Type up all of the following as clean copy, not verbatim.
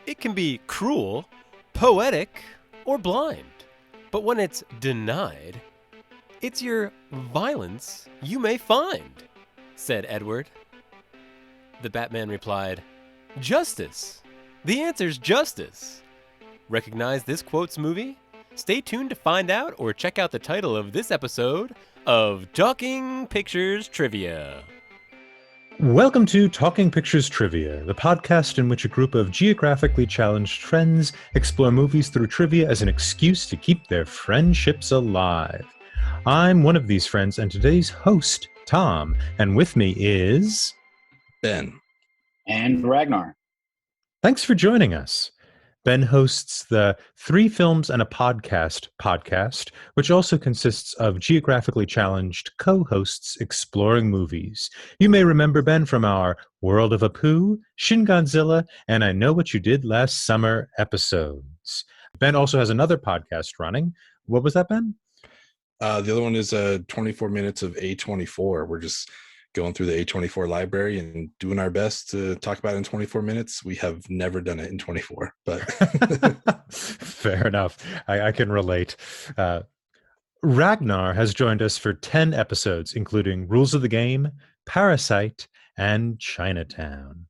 It can be cruel, poetic, or blind. But when it's denied, it's your violence you may find, said Edward. The Batman replied, Justice. The answer's justice. Recognize this quote's movie? Stay tuned to find out or check out the title of this episode of Talking Pictures Trivia. Welcome to Talking Pictures Trivia, the podcast in which a group of geographically challenged friends explore movies through trivia as an excuse to keep their friendships alive. I'm one of these friends and today's host, Tom, and with me is... Ben. And Ragnar. Thanks for joining us. Ben hosts the Three Films and a Podcast, which also consists of geographically challenged co-hosts exploring movies. You may remember Ben from our World of Apu, Shin Godzilla, and I Know What You Did Last Summer episodes. Ben also has another podcast running. What was that, Ben? The other one is 24 minutes of A24. We're just going through the A24 library and doing our best to talk about it in 24 minutes. We have never done it in 24, but fair enough. I can relate. Ragnar has joined us for 10 episodes, including Rules of the Game, Parasite, and Chinatown.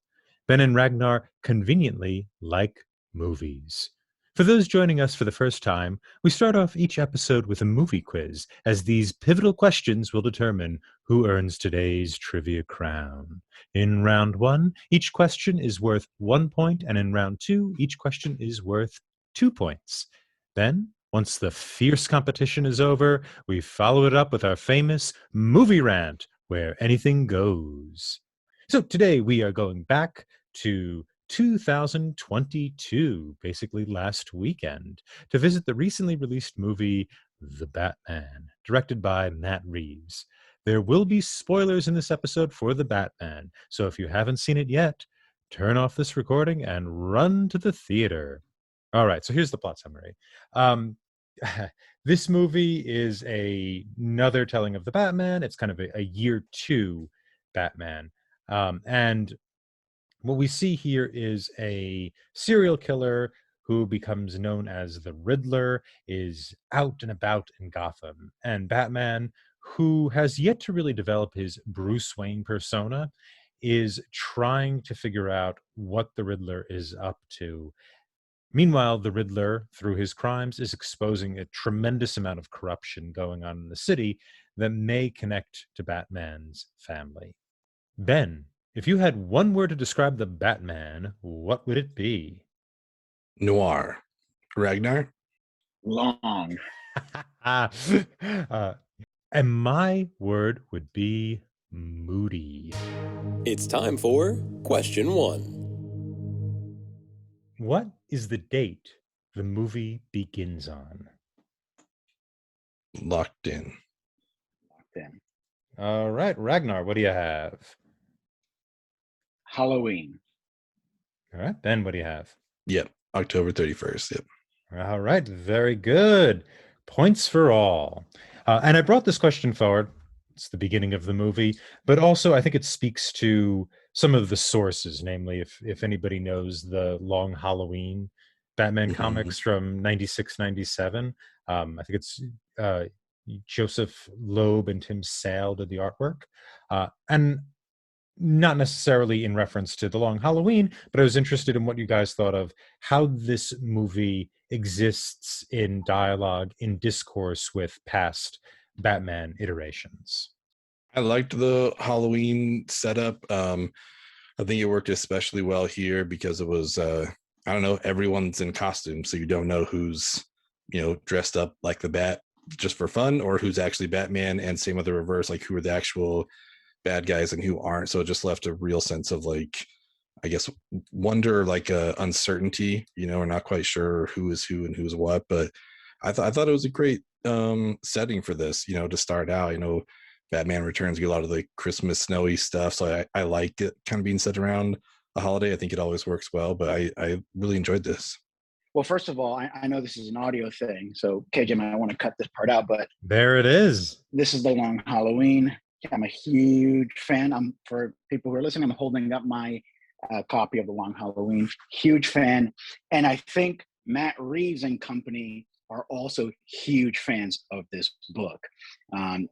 Ben and Ragnar conveniently like movies. For those joining us for the first time, we start off each episode with a movie quiz, as these pivotal questions will determine who earns today's trivia crown. In round 1, each question is worth 1 point, and in round 2, each question is worth 2 points. Then, once the fierce competition is over, we follow it up with our famous movie rant, where anything goes. So today we are going back to 2022, basically last weekend, to visit the recently released movie The Batman, directed by Matt Reeves. There will be spoilers in this episode for The Batman, so if you haven't seen it yet, turn off this recording and run to the theater. All right, so here's the plot summary. This movie is another telling of The Batman. It's kind of a year 2 Batman. And what we see here is a serial killer who becomes known as the Riddler, is out and about in Gotham. And Batman, who has yet to really develop his Bruce Wayne persona, is trying to figure out what the Riddler is up to. Meanwhile, the Riddler, through his crimes, is exposing a tremendous amount of corruption going on in the city that may connect to Batman's family. Ben, if you had one word to describe the Batman, what would it be? Noir. Ragnar? Long. And my word would be moody. It's time for question 1. What is the date the movie begins on? Locked in. Then All right, Ragnar, what do you have? Halloween. All right, Ben, what do you have? Yep. October 31st. Yep. All right, very good. Points for all. And I brought this question forward. It's the beginning of the movie, but also I think it speaks to some of the sources, namely if anybody knows the Long Halloween Batman comics from 96, 97. I think it's Joseph Loeb and Tim Sale did the artwork. And not necessarily in reference to the Long Halloween, but I was interested in what you guys thought of how this movie exists in dialogue, in discourse with past Batman iterations. I liked the Halloween setup. I think it worked especially well here because it was, everyone's in costume, so you don't know who's, dressed up like the Bat just for fun or who's actually Batman, and same with the reverse, like who are the actual bad guys and who aren't. So it just left a real sense of wonder, uncertainty. We're not quite sure who is who and who's what, but I thought it was a great setting for this, to start out. Batman Returns, get a lot of the Christmas snowy stuff, so I like it kind of being set around a holiday. I think it always works well, but I really enjoyed this. Well, first of all, I know this is an audio thing, so KJ might want to cut this part out, but there it is. This is the Long Halloween. I'm a huge fan. For people who are listening, I'm holding up my a copy of The Long Halloween. Huge fan. And I think Matt Reeves and company are also huge fans of this book.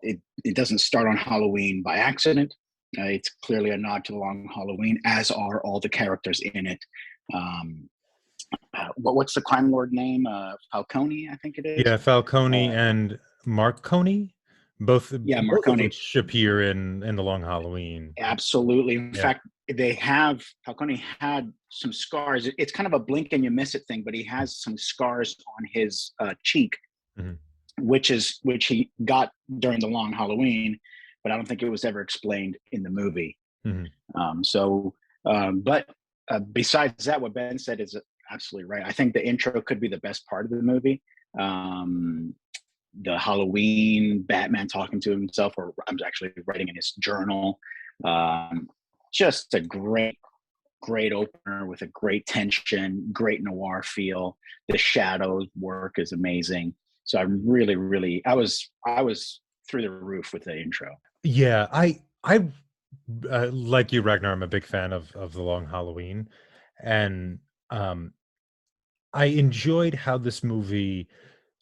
It doesn't start on Halloween by accident. It's clearly a nod to The Long Halloween, as are all the characters in it. What's the crime lord name? Falcone, I think it is. Yeah, Falcone and Marconi, both of Marconi. which appear in The Long Halloween. Absolutely. In fact, Falcone had some scars. It's kind of a blink and you miss it thing, but he has some scars on his cheek, which he got during The Long Halloween, but I don't think it was ever explained in the movie. But besides that, what Ben said is absolutely right. I think the intro could be the best part of the movie. The Halloween, Batman talking to himself, or I'm actually writing in his journal. Just a great opener with a great tension, great noir feel. The shadows work is amazing. So I'm really, I was through the roof with the intro. Yeah, I like you, Ragnar. I'm a big fan of The Long Halloween, and I enjoyed how this movie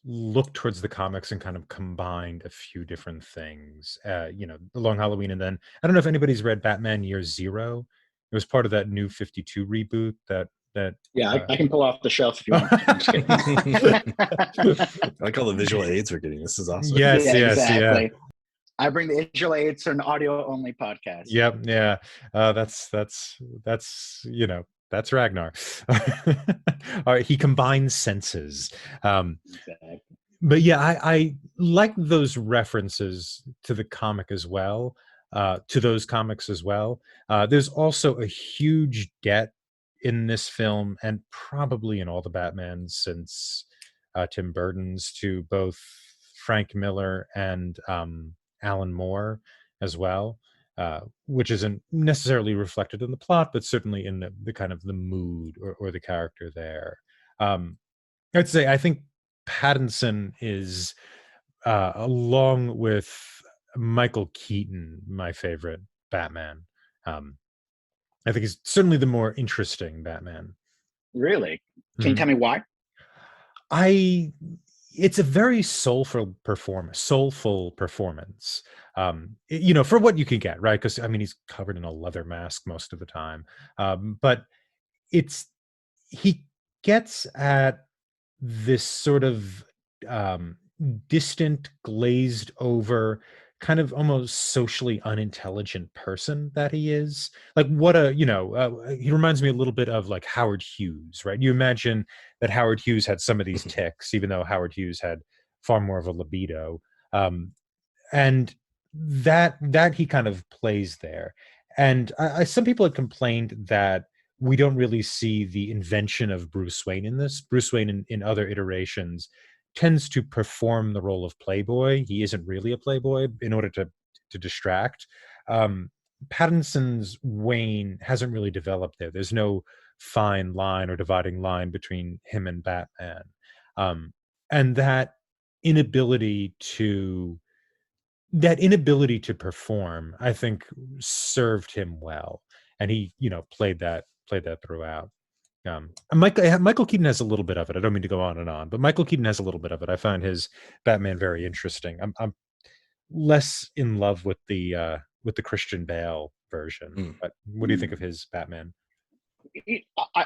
looked towards the comics and kind of combined a few different things. The Long Halloween, and then I don't know if anybody's read Batman Year Zero. It was part of that New 52 reboot that I can pull off the shelf if you want. I'm just kidding. I like all the visual aids we're getting. This is awesome. Yes, exactly. yeah. I bring the visual aids to an audio only podcast. Yep, yeah. That's that's Ragnar. All right, he combines senses. Exactly. But yeah, I like those references to the comic as well, to those comics as well. There's also a huge debt in this film, and probably in all the Batmans since Tim Burton's, to both Frank Miller and Alan Moore as well, which isn't necessarily reflected in the plot, but certainly in the kind of the mood or the character there. I'd say I think Pattinson is, along with Michael Keaton, my favorite Batman. I think he's certainly the more interesting Batman. Really? Can you tell me why? It's a very soulful performance. For what you can get, right? Because I mean, he's covered in a leather mask most of the time, but he gets at this sort of distant, glazed over, kind of almost socially unintelligent person that he is. Like he reminds me a little bit of like Howard Hughes, right? You imagine that Howard Hughes had some of these tics, even though Howard Hughes had far more of a libido. And that he kind of plays there. And some people had complained that we don't really see the invention of Bruce Wayne in this. Bruce Wayne in other iterations tends to perform the role of playboy. He isn't really a playboy in order to distract. Pattinson's Wayne hasn't really developed there. There's no fine line or dividing line between him and Batman. And that inability to perform, I think, served him well. And he, played that throughout. Michael Keaton has a little bit of it. I don't mean to go on and on, but Michael Keaton has a little bit of it. I find his Batman very interesting. I'm less in love with the Christian Bale version. But what do you think of his Batman?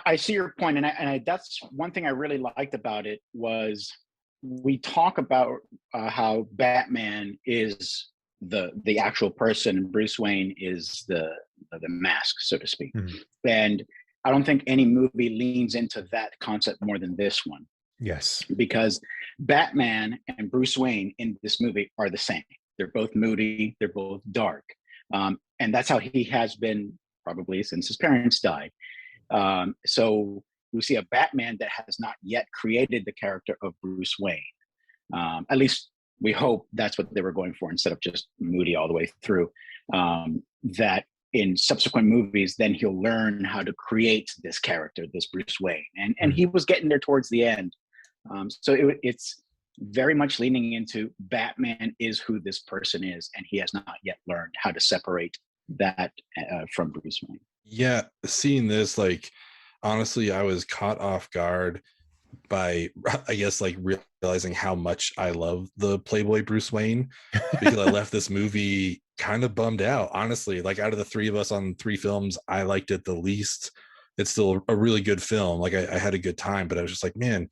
I see your point, and I that's one thing I really liked about it was we talk about how Batman is the actual person and Bruce Wayne is the mask, so to speak. And I don't think any movie leans into that concept more than this one. Yes. Because Batman and Bruce Wayne in this movie are the same. They're both moody, they're both dark. And that's how he has been probably since his parents died. So we see a Batman that has not yet created the character of Bruce Wayne. At least we hope that's what they were going for, instead of just moody all the way through. That in subsequent movies, then he'll learn how to create this character, this Bruce Wayne. And he was getting there towards the end. So it's very much leaning into Batman is who this person is, and he has not yet learned how to separate that from Bruce Wayne. Yeah, seeing this, like, honestly, I was caught off guard by, I guess, like realizing how much I love the Playboy Bruce Wayne, because I left this movie kind of bummed out. Honestly, like, out of the three of us on three films, I liked it the least. It's still a really good film. Like, I had a good time, but I was just like, man,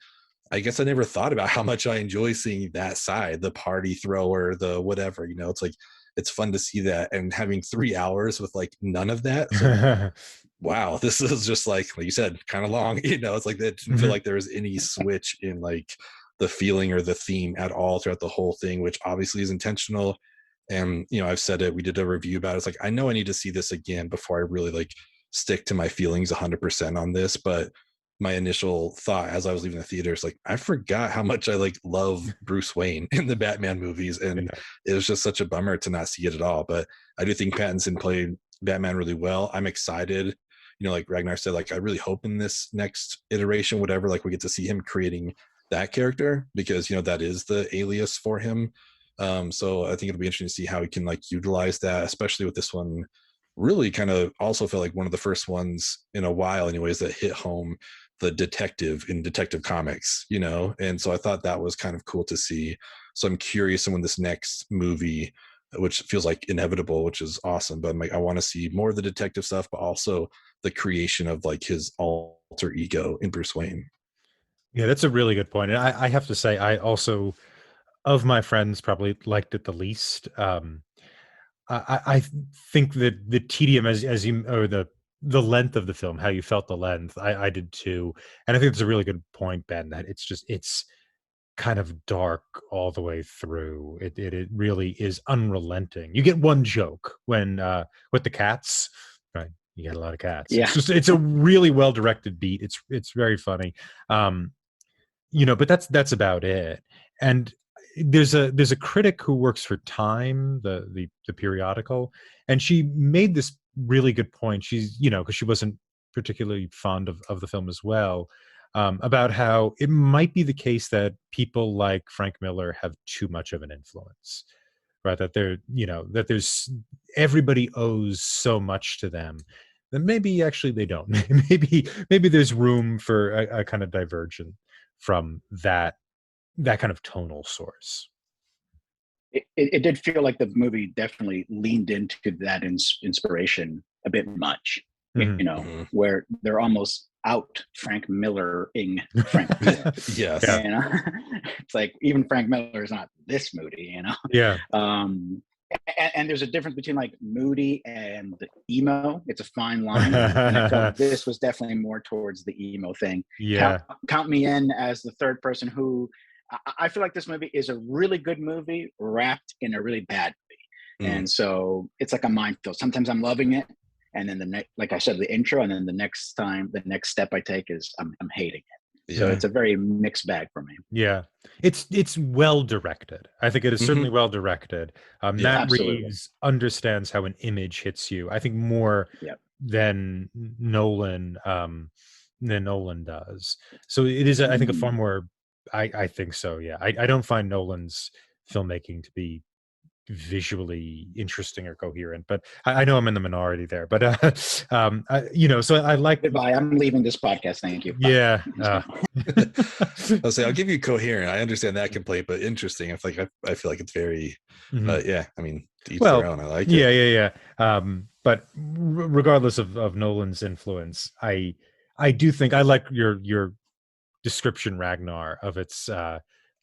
I guess I never thought about how much I enjoy seeing that side, the party thrower, the whatever, it's like, it's fun to see that, and having 3 hours with like none of that. It's like, wow, this is just like you said, kind of long. It's like that didn't feel like there was any switch in like the feeling or the theme at all throughout the whole thing, which obviously is intentional. And I've said it, we did a review about it. It's like, I know I need to see this again before I really like stick to my feelings 100% on this. But my initial thought as I was leaving the theater is like, I forgot how much I like love Bruce Wayne in the Batman movies, and it was just such a bummer to not see it at all. But I do think Pattinson played Batman really well. I'm excited. Like Ragnar said, like, I really hope in this next iteration, whatever, like we get to see him creating that character, because that is the alias for him. So I think it'll be interesting to see how he can like utilize that, especially with this one. Really kind of also felt like one of the first ones in a while anyways that hit home the detective in Detective Comics, and so I thought that was kind of cool to see. So I'm curious when this next movie, which feels like inevitable, which is awesome, but I'm like, I want to see more of the detective stuff, but also the creation of like his alter ego in Bruce Wayne. Yeah, that's a really good point. And I have to say, I also, of my friends, probably liked it the least. I think that the tedium, as you, or the length of the film, how you felt the length, I did too. And I think it's a really good point, Ben, that it's kind of dark all the way through. It really is unrelenting. You get one joke when with the cats, right? You get a lot of cats. Yeah. It's a really well directed beat. It's very funny. Um, but that's about it. And there's a critic who works for Time, the periodical, and she made this really good point. She's, because she wasn't particularly fond of the film as well, about how it might be the case that people like Frank Miller have too much of an influence, right? That that there's, everybody owes so much to them that maybe actually they don't. Maybe there's room for a kind of diversion from that kind of tonal source. It did feel like the movie definitely leaned into that inspiration a bit much, Mm-hmm. where they're almost out Frank Miller-ing Frank Miller. Yes. Yeah. It's like even Frank Miller is not this moody, Yeah. And there's a difference between like moody and emo. It's a fine line. And I felt this was definitely more towards the emo thing. Yeah. Count me in as the third person who I feel like this movie is a really good movie wrapped in a really bad movie. And so it's like a minefield. Sometimes I'm loving it. And then like I said, the intro, and then the next step I take is I'm hating it. Yeah. So it's a very mixed bag for me. Yeah. It's well directed. I think it is certainly well directed. Matt Absolutely. Reeves understands how an image hits you, I think, more than Nolan does. So it is, I think, a far more, I think so. Yeah. I don't find Nolan's filmmaking to be visually interesting or coherent, but I know I'm in the minority there. But so I like. Goodbye. I'm leaving this podcast. Thank you. Bye. Yeah. I'll say I'll give you coherent. I understand that complaint, but interesting. It's like I feel like it's very, yeah. I mean, to each their own. I like it. Yeah. But regardless of Nolan's influence, I do think I like your description, Ragnar, of it's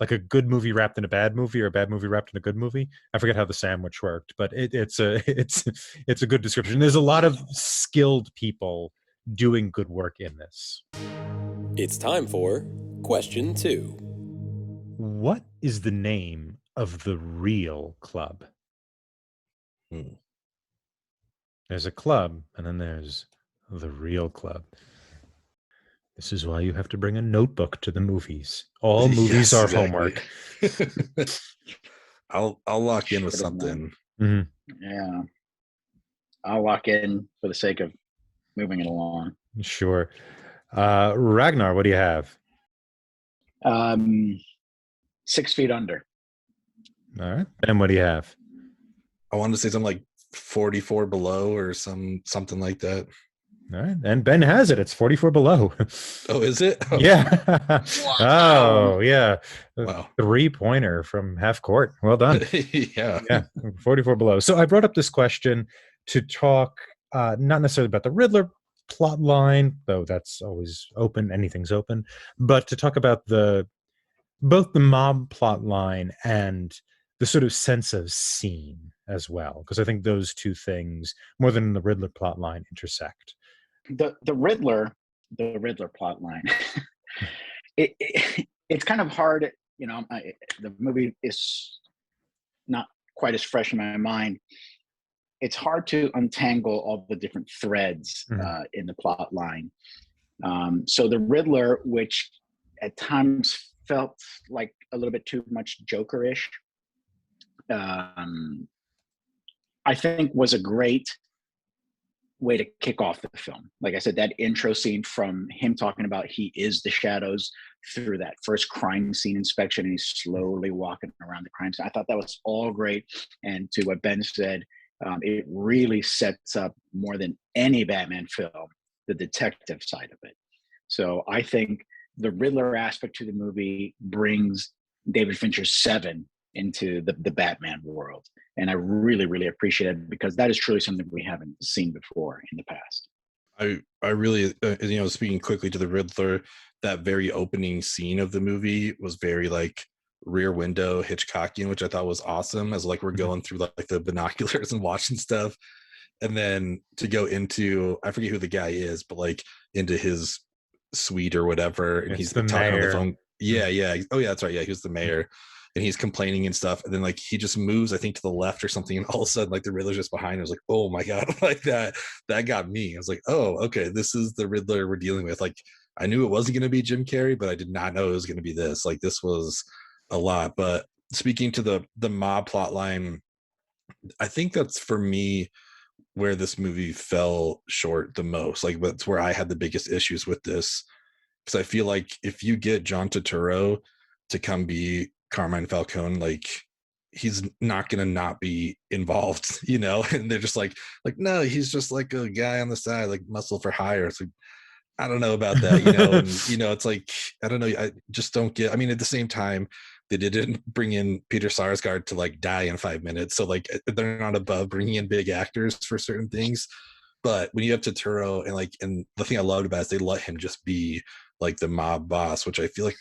like a good movie wrapped in a bad movie, or a bad movie wrapped in a good movie. I forget how the sandwich worked, but it's a good description. There's a lot of skilled people doing good work in this. It's time for question 2. What is the name of the real club? There's a club, and then there's the real club. This is why you have to bring a notebook to the movies. All movies are homework. I'll lock in with something. Yeah. I'll lock in for the sake of moving it along. Sure. Ragnar, what do you have? 6 Feet Under. All right. And what do you have? I wanted to say something like 44 Below or something like that. All right. And Ben has it. It's 44 below. Oh, is it? Oh, Yeah. Oh, yeah. wow. 3-pointer from half court. Well done. Yeah. Yeah. 44 below. So I brought up this question to talk not necessarily about the Riddler plot line, though that's always open, anything's open, but to talk about both the mob plot line and the sort of sense of scene as well, because I think those two things, more than the Riddler plot line, intersect. The Riddler plot line. It's kind of hard, the movie is not quite as fresh in my mind. It's hard to untangle all the different threads in the plot line. So the Riddler, which at times felt like a little bit too much Joker-ish, I think was a great way to kick off the film. Like I said, that intro scene from him talking about he is the shadows through that first crime scene inspection, and he's slowly walking around the crime scene. I thought that was all great. And to what Ben said, it really sets up more than any Batman film, the detective side of it. So I think the Riddler aspect to the movie brings David Fincher's Seven into the Batman world. And I really, really appreciate it, because that is truly something we haven't seen before in the past. I really, speaking quickly to the Riddler, that very opening scene of the movie was very like Rear Window Hitchcockian, which I thought was awesome, as like we're going through like the binoculars and watching stuff. And then to go into, I forget who the guy is, but like into his suite or whatever, and he's the talking mayor. on the phone. Yeah. Oh yeah, that's right. Yeah, he was the mayor. And he's complaining and stuff, and then like he just moves, I think, to the left or something, and all of a sudden like the Riddler's just behind him. I was like, oh my god, like that got me. I was like, oh, okay, this is the Riddler we're dealing with. Like I knew it wasn't going to be Jim Carrey, but I did not know it was going to be this. Like this was a lot. But speaking to the mob plot line, I think that's for me where this movie fell short the most. Like that's where I had the biggest issues with this, because I feel like if you get John Turturro to come be Carmine Falcone, like he's not gonna not be involved, and they're just like no, he's just like a guy on the side, like muscle for hire. It's like, I don't know about that, and it's like, I don't know, I just don't get. I mean, at the same time, they didn't bring in Peter Sarsgaard to like die in 5 minutes, so like they're not above bringing in big actors for certain things. But when you have Turturro, and the thing I loved about it is they let him just be like the mob boss, which I feel like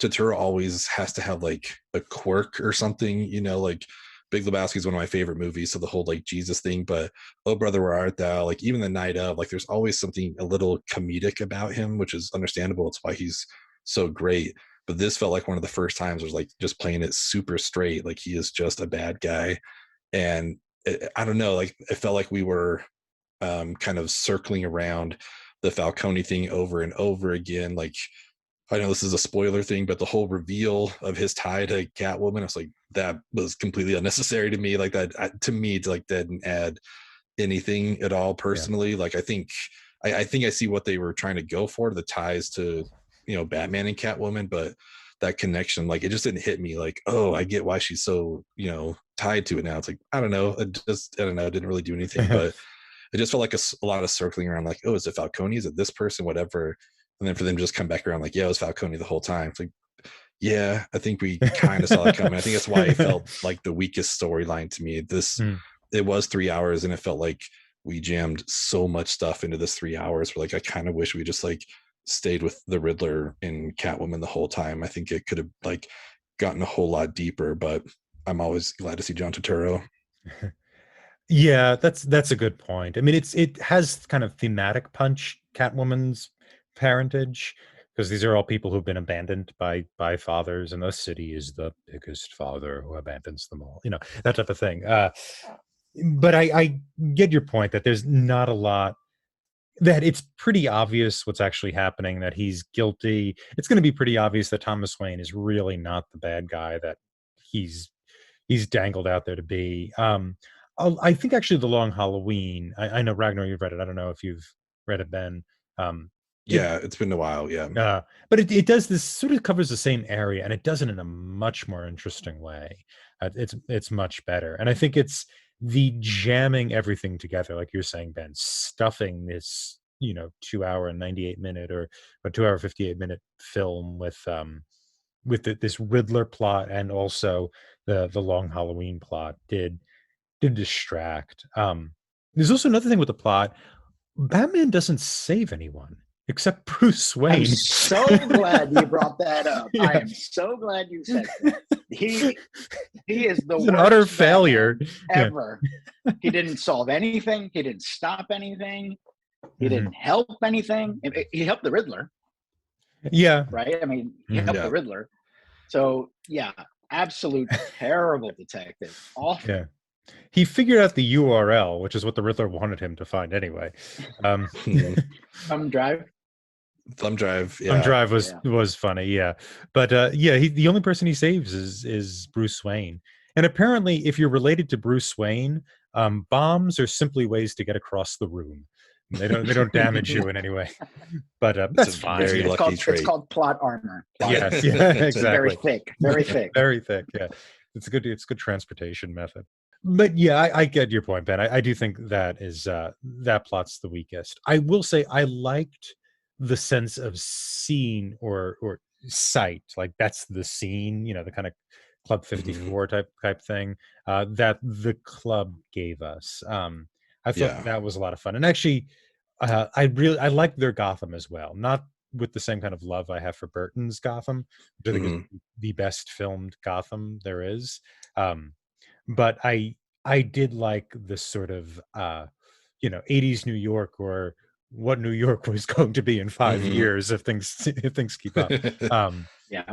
Turturro always has to have like a quirk or something, like Big Lebowski is one of my favorite movies. So the whole like Jesus thing, but Oh Brother, Where Art Thou? Like even The Night Of, like there's always something a little comedic about him, which is understandable. It's why he's so great. But this felt like one of the first times was like just playing it super straight. Like he is just a bad guy. And I don't know, like it felt like we were kind of circling around the Falcone thing over and over again. Like I know this is a spoiler thing, but the whole reveal of his tie to Catwoman, I was like, that was completely unnecessary to me. Like that, to me, like that didn't add anything at all personally. Yeah. Like I think I see what they were trying to go for, the ties to, Batman and Catwoman, but that connection, like it just didn't hit me like, oh, I get why she's so, tied to it now. It's like, I don't know. I don't know. It didn't really do anything, but it just felt like a lot of circling around like, oh, is it Falcone? Is it this person? Whatever. And then for them to just come back around like, yeah, it was Falcone the whole time. It's like, yeah, I think we kind of saw it coming. I think that's why it felt like the weakest storyline to me. It was 3 hours, and it felt like we jammed so much stuff into this 3 hours. Where like, I kind of wish we just like stayed with the Riddler and Catwoman the whole time. I think it could have like gotten a whole lot deeper, but I'm always glad to see John Turturro. Yeah, that's a good point. I mean, it has kind of thematic punch, Catwoman's parentage, because these are all people who've been abandoned by fathers, and the city is the biggest father who abandons them all, that type of thing. But I get your point that there's not a lot, that it's pretty obvious what's actually happening, that he's guilty. It's going to be pretty obvious that Thomas Wayne is really not the bad guy that he's dangled out there to be. I think actually The Long Halloween, I know Ragnar, you've read it. I don't know if you've read it, Ben. It's been a while. Yeah. But it does this, sort of covers the same area, and it does it in a much more interesting way. It's much better. And I think it's the jamming everything together, like you're saying, Ben, stuffing this 2-hour and 98-minute or a 2-hour 58-minute film with this Riddler plot and also the long Halloween plot did distract. There's also another thing with the plot. Batman doesn't save anyone except Bruce I'm Wayne. so glad you brought that up. Yeah. I am so glad you said that. He is the He's worst an utter Batman failure. Yeah. ever. He didn't solve anything. He didn't stop anything. He Mhm. didn't help anything. He helped the Riddler, Yeah. right? I mean, he helped Yeah. the Riddler. So yeah, absolute terrible detective. Awful. Yeah. He figured out the URL, which is what the Riddler wanted him to find anyway. Thumb drive. Thumb drive. Yeah. Thumb drive Yeah. was funny, yeah. But the only person he saves is Bruce Wayne. And apparently, if you're related to Bruce Wayne, bombs are simply ways to get across the room. They don't damage you in any way. But that's a fine. very Yeah. lucky It's trait. called plot armor. Yeah, It's exactly. Very thick. Very thick. Very thick. Yeah, it's good transportation method. But yeah, I get your point, Ben. I do think that is that plot's the weakest. I will say I liked the sense of scene or sight, like that's the scene, the kind of Club 54 type thing that the club gave us. I thought Yeah. that was a lot of fun, and actually, I like their Gotham as well. Not with the same kind of love I have for Burton's Gotham, which I think is the best filmed Gotham there is. But I did like this sort of 80s New York, or what New York was going to be in 5 years if things keep up. Yeah.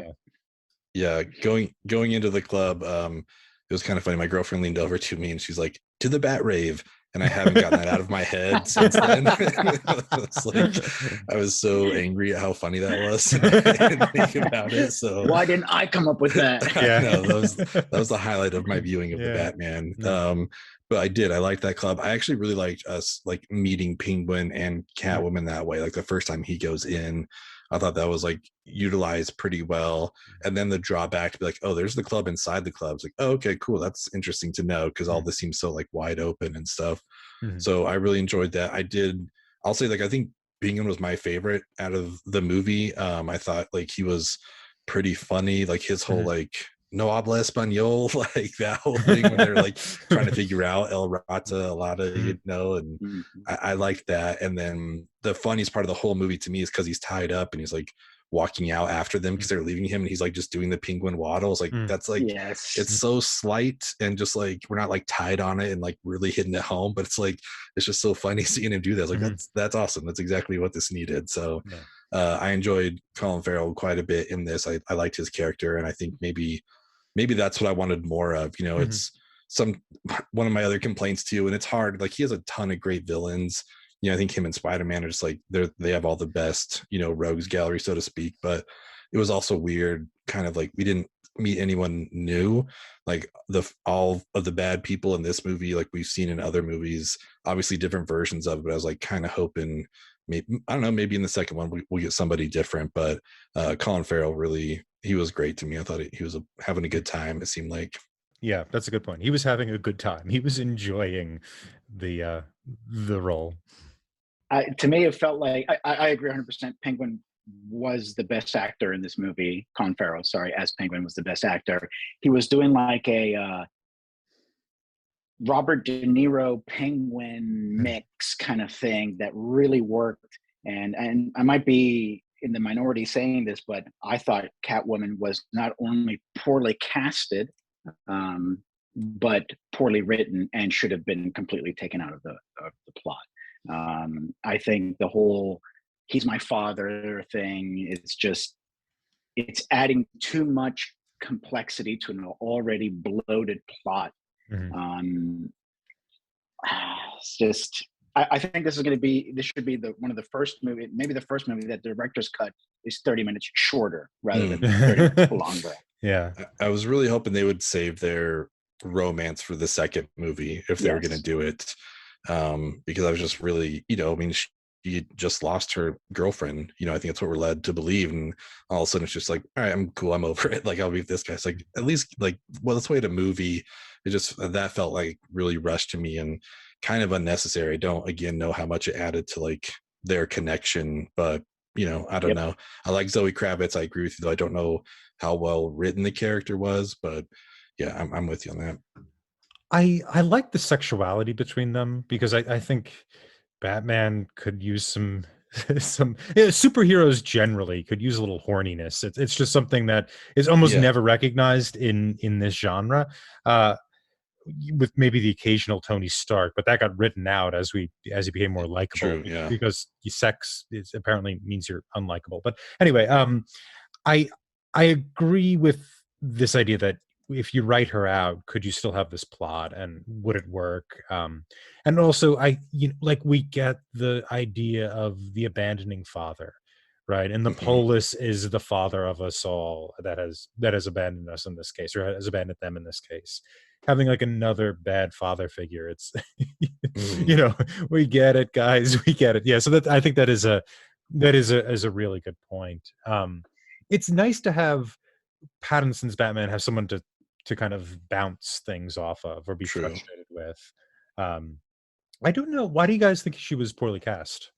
Yeah, going into the club, it was kind of funny. My girlfriend leaned over to me and she's like, "To the bat rave," and I haven't gotten that out of my head since then. It's like I was so angry at how funny that was. And I didn't think about it. So Why didn't I come up with that? Yeah. No, that was the highlight of my viewing of the Batman. But I liked that club. I actually really liked us like meeting Penguin and Catwoman that way. Like the first time he goes in, I thought that was like utilized pretty well. And then the drawback to be like, oh, there's the club inside the club. It's like, oh, okay, cool. That's interesting to know because all this seems so like wide open and stuff. So I really enjoyed that. I'll say like I think Penguin was my favorite out of the movie. I thought like he was pretty funny, like his whole like no habla español, like that whole thing when they're like trying to figure out El Rata Alada, and I like that. And then the funniest part of the whole movie to me is because he's tied up and he's like walking out after them because they're leaving him and he's like just doing the penguin waddles. Like that's like it's so slight and just like we're not like tied on it and like really hitting it home, but it's like it's just so funny seeing him do that. It's like that's awesome. That's exactly what this needed. So I enjoyed Colin Farrell quite a bit in this. I liked his character, and I think maybe that's what I wanted more of. It's one of my other complaints too, and it's hard. Like he has a ton of great villains. I think him and Spider-Man are just like they have all the best, rogues gallery, so to speak. But it was also weird, kind of like we didn't meet anyone new. Like all of the bad people in this movie, like we've seen in other movies, obviously different versions of it. But I was like kind of hoping, maybe I don't know, maybe in the second one we'll get somebody different. But Colin Farrell he was great to me. I thought he was having a good time. It seemed like. Yeah, that's a good point. He was having a good time. He was enjoying the role. To me, it felt like I agree 100%. Penguin was the best actor in this movie. Colin Farrell, sorry, as Penguin was the best actor. He was doing like a Robert De Niro Penguin mix kind of thing that really worked. And I might be in the minority saying this, but I thought Catwoman was not only poorly casted, but poorly written and should have been completely taken out of the plot. I think the whole "he's my father" thing, it's adding too much complexity to an already bloated plot. It's just I think this should be one of the first movie, maybe the first movie that the director's cut is 30 minutes shorter rather than 30 minutes longer. Yeah, I was really hoping they would save their romance for the second movie if they were going to do it. Because I was just really, she just lost her girlfriend. I think that's what we're led to believe. And all of a sudden it's just like, all right, I'm cool. I'm over it. Like I'll be with this guy. It's like, at least like, well, let's wait a movie. That felt like really rushed to me and kind of unnecessary. I don't again know how much it added to like their connection. But I don't know. I like Zoe Kravitz. I agree with you, though. I don't know how well written the character was, but yeah, I'm with you on that. I like the sexuality between them, because I think Batman could use some superheroes generally could use a little horniness. It's just something that is almost never recognized in this genre. With maybe the occasional Tony Stark, but that got written out as he became more likable. True, yeah. Because sex apparently means you're unlikable. But anyway, I agree with this idea that if you write her out, could you still have this plot, and would it work? And also, we get the idea of the abandoning father, right? And the Polis is the father of us all that has abandoned us in this case, or has abandoned them in this case. Having like another bad father figure, it's we get it, guys, we get it. Yeah, so that I think that is a really good point. It's nice to have Pattinson's Batman have someone to kind of bounce things off of or be frustrated with. I don't know. Why do you guys think she was poorly cast?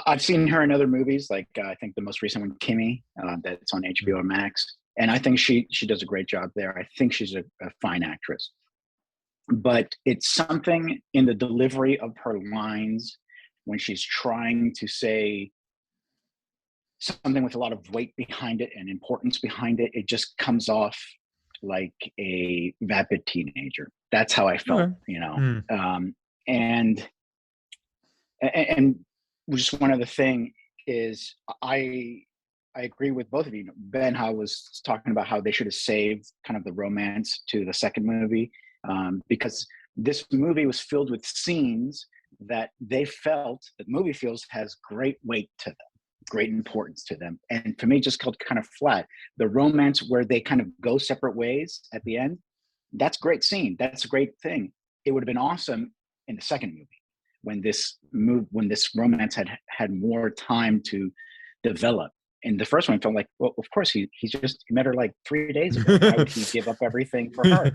I've seen her in other movies, like I think the most recent one, Kimmy, that's on HBO Max, and I think she does a great job there. I think she's a fine actress, but it's something in the delivery of her lines when she's trying to say something with a lot of weight behind it and importance behind it. It just comes off like a vapid teenager. That's how I felt, and just one other thing is I agree with both of you. Ben, how was talking about how they should have saved kind of the romance to the second movie, because this movie was filled with scenes that they felt, that the movie feels has great weight to them, great importance to them. And for me, just felt kind of flat. The romance where they kind of go separate ways at the end, that's a great scene. That's a great thing. It would have been awesome in the second movie when this romance had more time to develop. In the first one, it felt like, well, of course, he met her like 3 days ago. Why would he give up everything for her?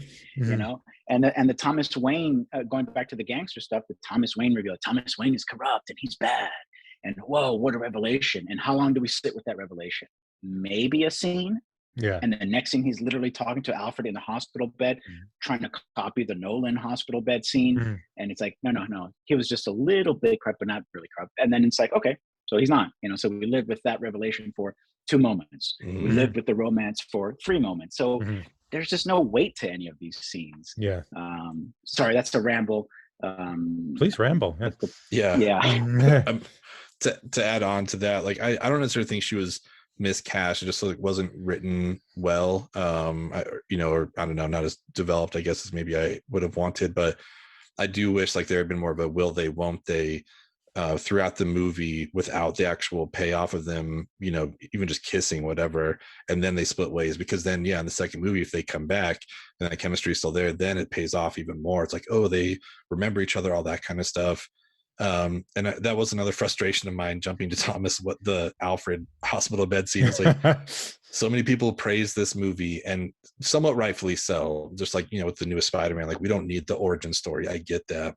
And the Thomas Wayne, going back to the gangster stuff, the Thomas Wayne reveal, Thomas Wayne is corrupt and he's bad. And whoa, what a revelation. And how long do we sit with that revelation? Maybe a scene. Yeah. And the next thing, he's literally talking to Alfred in the hospital bed, trying to copy the Nolan hospital bed scene. And it's like, no. He was just a little bit corrupt, but not really corrupt. And then it's like, okay, so he's not, so we lived with that revelation for 2 moments. We lived with the romance for 3 moments. So there's just no weight to any of these scenes. Yeah. Sorry, that's a ramble. Please ramble. Yeah. To add on to that, like I don't necessarily think she was miscast. It just like wasn't written well, or I don't know, not as developed, I guess, as maybe I would have wanted. But I do wish like there had been more of a will they, won't they throughout the movie without the actual payoff of them, even just kissing, whatever, and then they split ways. Because then, in the second movie, if they come back and that chemistry is still there, then it pays off even more. It's like, oh, they remember each other, all that kind of stuff. And that was another frustration of mine, jumping to Thomas, what the Alfred hospital bed scene is like. So many people praise this movie, and somewhat rightfully so, just like with the newest Spider-Man, like we don't need the origin story. I get that,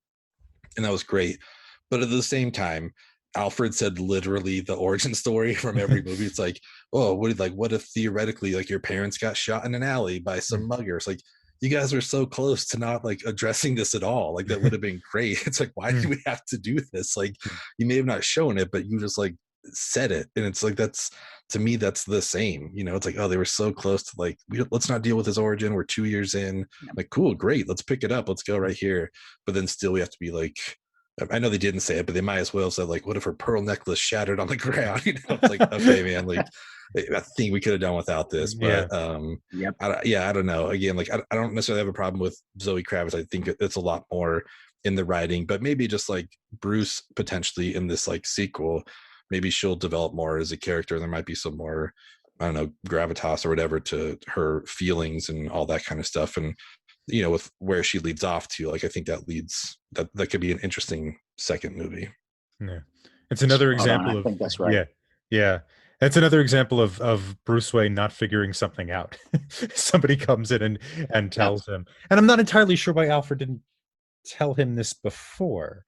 and that was great. But at the same time, Alfred said literally the origin story from every movie. It's like, oh, what if theoretically like your parents got shot in an alley by some muggers? Like, you guys were so close to not like addressing this at all. Like that would have been great. It's like, why do we have to do this? Like, you may have not shown it, but you just like said it. And it's like, that's, to me, that's the same. It's like, oh, they were so close to like, let's not deal with his origin. We're 2 years in. Like, cool, great. Let's pick it up. Let's go right here. But then still we have to be like, I know they didn't say it, but they might as well have said like, what if her pearl necklace shattered on the ground? It's like, okay, man, like I think we could have done without this. But I don't know. Again, like I don't necessarily have a problem with Zoe Kravitz. I think it's a lot more in the writing, but maybe just like Bruce potentially in this like sequel, maybe she'll develop more as a character. There might be some more, I don't know, gravitas or whatever to her feelings and all that kind of stuff. And with where she leads off to, like, I think that could be an interesting second movie. Yeah. It's another example I think that's right. Yeah. It's another example of Bruce Wayne not figuring something out. Somebody comes in and tells him. And I'm not entirely sure why Alfred didn't tell him this before.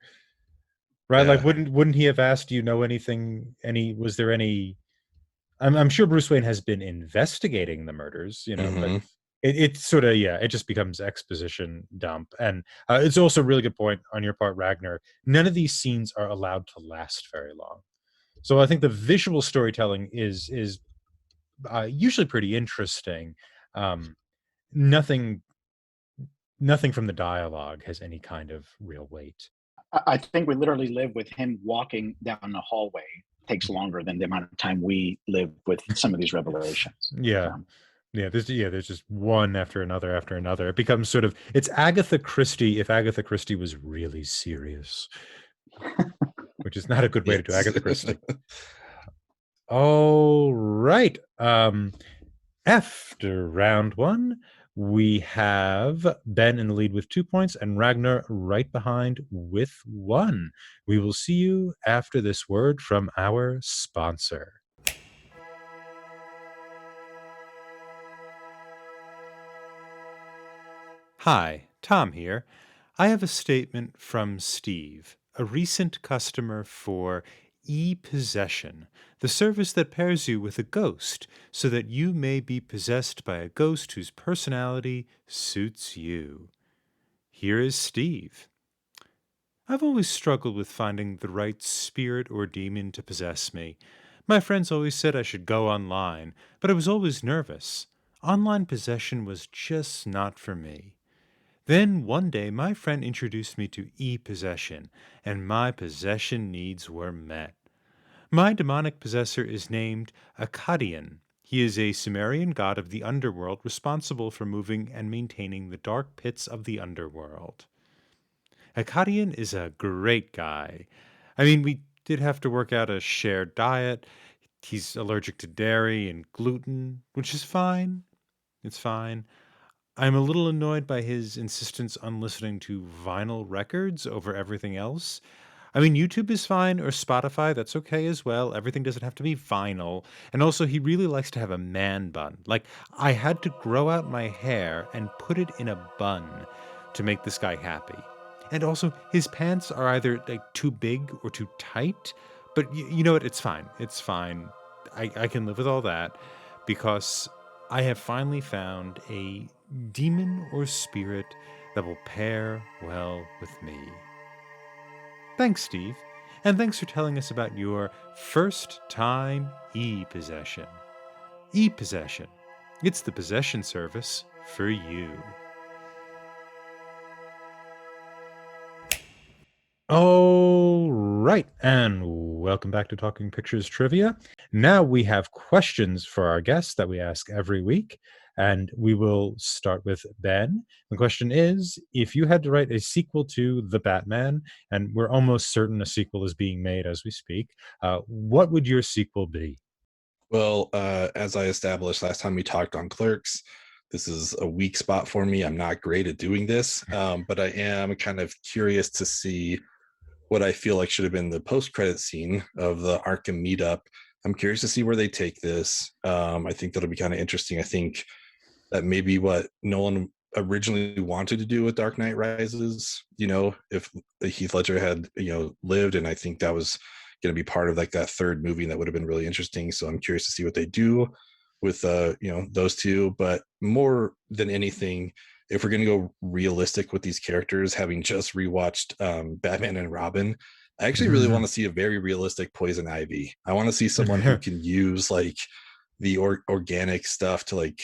right? Like, Yeah. wouldn't he have asked, do you know anything? Was there any? I'm sure Bruce Wayne has been investigating the murders, but Hmm. it sort of, yeah, it just becomes exposition dump. And it's also a really good point on your part, Ragnar. None of these scenes are allowed to last very long. So I think the visual storytelling is usually pretty interesting. Um, nothing nothing from the dialogue has any kind of real weight. I think we literally live with him walking down the hallway takes longer than the amount of time we live with some of these revelations. Yeah. So, There's just one after another after another. It becomes sort of, it's Agatha Christie if Agatha Christie was really serious, which is not a good way to do Yes. Agatha Christie. All right. After round one, we have Ben in the lead with 2 points and Ragnar right behind with 1. We will see you after this word from our sponsor. Hi, Tom here. I have a statement from Steve, a recent customer for e-possession, the service that pairs you with a ghost so that you may be possessed by a ghost whose personality suits you. Here is Steve. I've always struggled with finding the right spirit or demon to possess me. My friends always said I should go online, but I was always nervous. Online possession was just not for me. Then one day my friend introduced me to e-possession, and my possession needs were met. My demonic possessor is named Akkadian. He is a Sumerian god of the underworld responsible for moving and maintaining the dark pits of the underworld. Akkadian is a great guy. I mean, we did have to work out a shared diet. He's allergic to dairy and gluten, which is fine. It's fine. I'm a little annoyed by his insistence on listening to vinyl records over everything else. I mean, YouTube is fine, or Spotify, that's okay as well. Everything doesn't have to be vinyl. And also, he really likes to have a man bun. Like, I had to grow out my hair and put it in a bun to make this guy happy. And also, his pants are either like too big or too tight. But you know what? It's fine. It's fine. I can live with all that because I have finally found a demon or spirit that will pair well with me. Thanks, Steve. And thanks for telling us about your first time e-possession. E-possession. It's the possession service for you. All right, and welcome back to Talking Pictures Trivia. Now we have questions for our guests that we ask every week, and we will start with Ben. The question is, if you had to write a sequel to The Batman, and we're almost certain a sequel is being made as we speak, what would your sequel be? Well, as I established last time we talked on Clerks, this is a weak spot for me. I'm not great at doing this, but I am kind of curious to see what I feel like should have been the post-credit scene of the Arkham meetup. I'm curious to see where they take this. I think that'll be kind of interesting. I think that maybe what Nolan originally wanted to do with Dark Knight Rises, if Heath Ledger had, lived, and I think that was going to be part of like that third movie, and that would have been really interesting. So I'm curious to see what they do with those two. But more than anything, if we're going to go realistic with these characters, having just rewatched Batman and Robin, I actually really want to see a very realistic Poison Ivy. I want to see someone who can use like the organic stuff to like,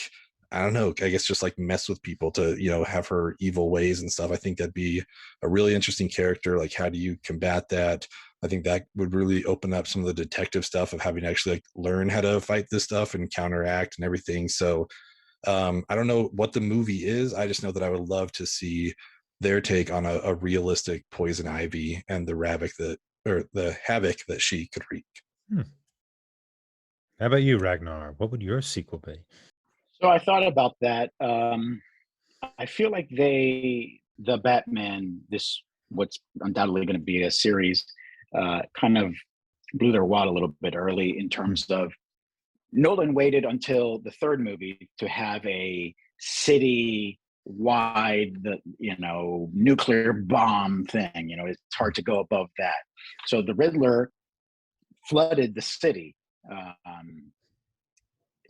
I don't know, I guess just like mess with people to, have her evil ways and stuff. I think that'd be a really interesting character. Like, how do you combat that? I think that would really open up some of the detective stuff of having to actually like learn how to fight this stuff and counteract and everything. So I don't know what the movie is. I just know that I would love to see their take on a realistic Poison Ivy and the havoc that she could wreak. How about you, Ragnar? What would your sequel be? so I thought about that. I feel like the Batman, this what's undoubtedly going to be a series, kind of blew their wad a little bit early in terms of Nolan waited until the third movie to have a city why the nuclear bomb thing. It's hard to go above that. So the Riddler flooded the city.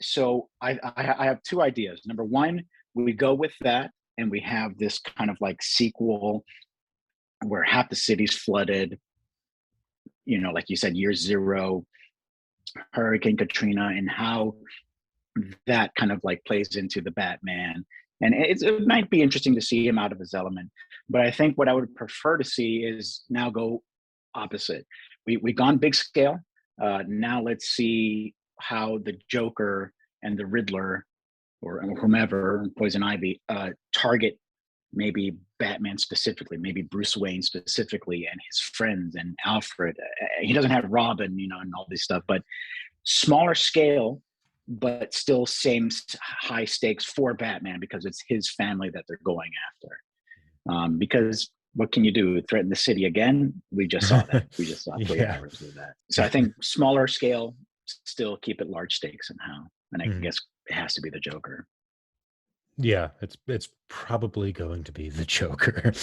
So I have two ideas. Number one, we go with that, and we have this kind of like sequel where half the city's flooded. Like you said, year zero, Hurricane Katrina, and how that kind of like plays into the Batman. And it might be interesting to see him out of his element. But I think what I would prefer to see is now go opposite. We've gone big scale. Now let's see how the Joker and the Riddler, or whomever, Poison Ivy, target maybe Batman specifically, maybe Bruce Wayne specifically, and his friends and Alfred. He doesn't have Robin, and all this stuff, but smaller scale, but still same high stakes for Batman, because it's his family that they're going after. Because what can you do? Threaten the city again? We just saw that. We just saw 3 hours of that. So I think smaller scale, still keep it large stakes somehow. And I guess it has to be the Joker. Yeah, it's probably going to be the Joker.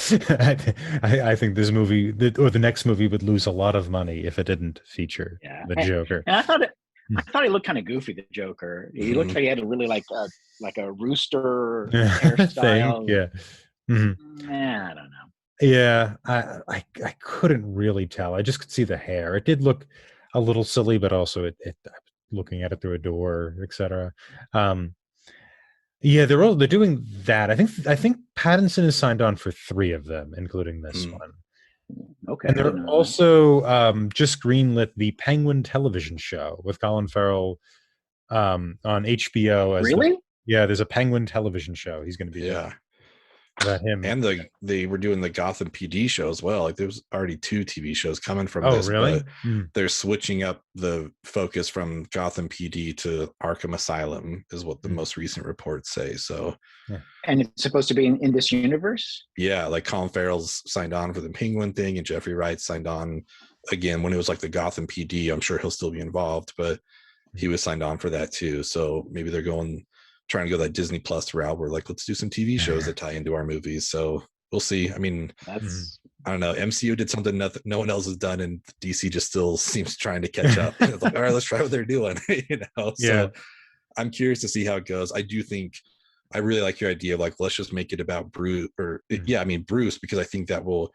I think this movie, or the next movie, would lose a lot of money if it didn't feature the Joker. And I thought he looked kind of goofy, the Joker. He looked like he had a really like a rooster hairstyle. Yeah. I don't know. Yeah, I couldn't really tell. I just could see the hair. It did look a little silly, but also it looking at it through a door, etc. Yeah, they're doing that. I think Pattinson is signed on for 3 of them, including this one. Okay. And they're also just greenlit the Penguin television show with Colin Farrell on HBO. Really? There's a Penguin television show. He's going to be doing about him. And they were doing the Gotham PD show as well. Like there's already 2 TV shows coming from this. Oh, really? But they're switching up the focus from Gotham PD to Arkham Asylum, is what the most recent reports say. So, and it's supposed to be in this universe. Yeah, like Colin Farrell's signed on for the Penguin thing, and Jeffrey Wright signed on again when it was like the Gotham PD. I'm sure he'll still be involved, but he was signed on for that too. So maybe they're trying to go that Disney Plus route where like, let's do some TV shows that tie into our movies. So we'll see. I mean, I don't know. MCU did something no one else has done, and DC just still seems trying to catch up. It's like, all right, let's try what they're doing. So I'm curious to see how it goes. I really like your idea of like, let's just make it about Bruce, Bruce, because I think that will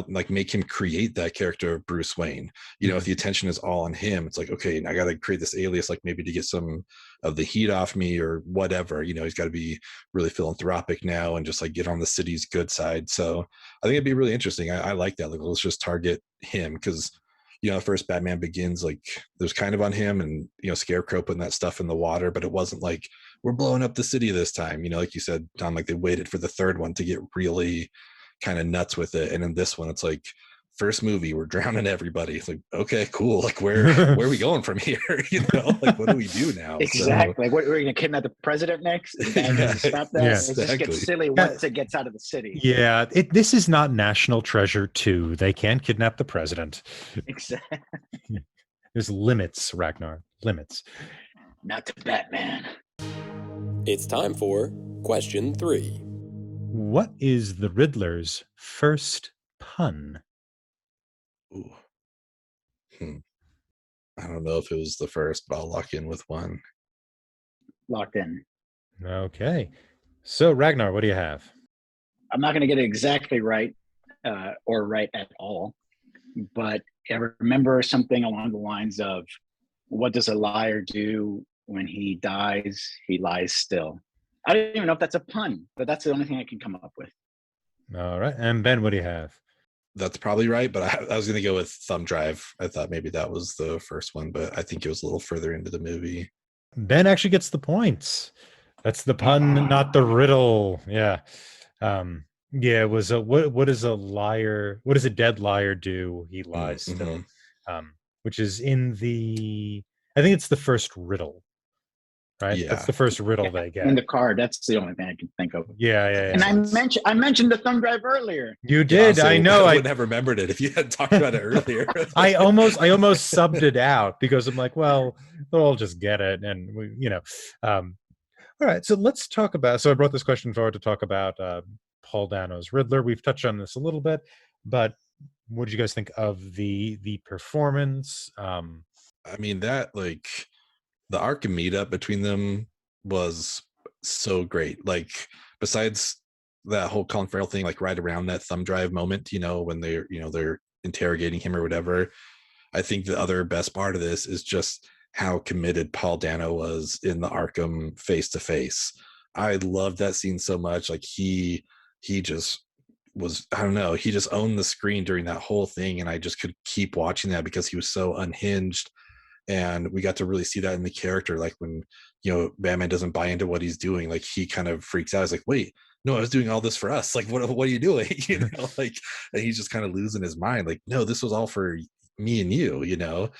like make him create that character of Bruce Wayne. If the attention is all on him, it's like, okay, I got to create this alias, like maybe to get some of the heat off me or whatever. He's got to be really philanthropic now and just like get on the city's good side. So I think it'd be really interesting. I like that. Like, let's just target him, because the first Batman Begins, like there's kind of on him, and Scarecrow putting that stuff in the water, but it wasn't like we're blowing up the city this time. Like you said, Tom, like they waited for the third one to get really kind of nuts with it, and in this one, it's like first movie, we're drowning everybody. It's like, okay, cool. Like where are we going from here? Like what do we do now? Exactly. So, like what, we're going to kidnap the president next? Stop that. Yeah, it just gets silly once it gets out of the city. Yeah, this is not National Treasure 2. They can't kidnap the president. Exactly. There's limits, Ragnar. Limits. Not to Batman. It's time for question 3. What is the Riddler's first pun? Ooh. I don't know if it was the first, but I'll lock in with one. Locked in. Okay. So, Ragnar, what do you have? I'm not going to get it exactly right, or right at all, but I remember something along the lines of, what does a liar do when he dies? He lies still. I don't even know if that's a pun, but that's the only thing I can come up with. All right. And Ben, what do you have? That's probably right, but I was going to go with thumb drive. I thought maybe that was the first one, but I think it was a little further into the movie. Ben actually gets the points. That's the pun, not the riddle. Yeah. It was what does a liar, what does a dead liar do? He lies still. Which is in I think it's the first riddle. Right? Yeah. That's the first riddle they get. In the card, that's the only thing I can think of. Yeah. And I mentioned the thumb drive earlier. You did. Yeah, so I know. I wouldn't have remembered it if you had talked about it earlier. I almost subbed it out because I'm like, well, they'll all just get it, and All right, so let's talk about. So I brought this question forward to talk about Paul Dano's Riddler. We've touched on this a little bit, but what did you guys think of the performance? I mean, that like the arc and meetup between them was so great. Like, besides that whole Colin Farrell thing, like right around that thumb drive moment, when they're interrogating him or whatever. I think the other best part of this is just how committed Paul Dano was in the Arkham face to face. I loved that scene so much. Like he just was, I don't know, he just owned the screen during that whole thing, and I just could keep watching that because he was so unhinged. And we got to really see that in the character, like when Batman doesn't buy into what he's doing, like he kind of freaks out. He's like, wait, no, I was doing all this for us, like what are you doing? Like, and he's just kind of losing his mind, like, no, this was all for me and you.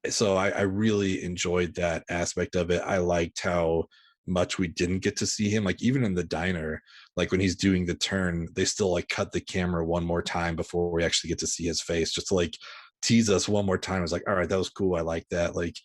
So I really enjoyed that aspect of it. I liked how much we didn't get to see him, like even in the diner, like when he's doing the turn, they still like cut the camera one more time before we actually get to see his face, just to like tease us one more time. I was like, all right, that was cool, I like that. Like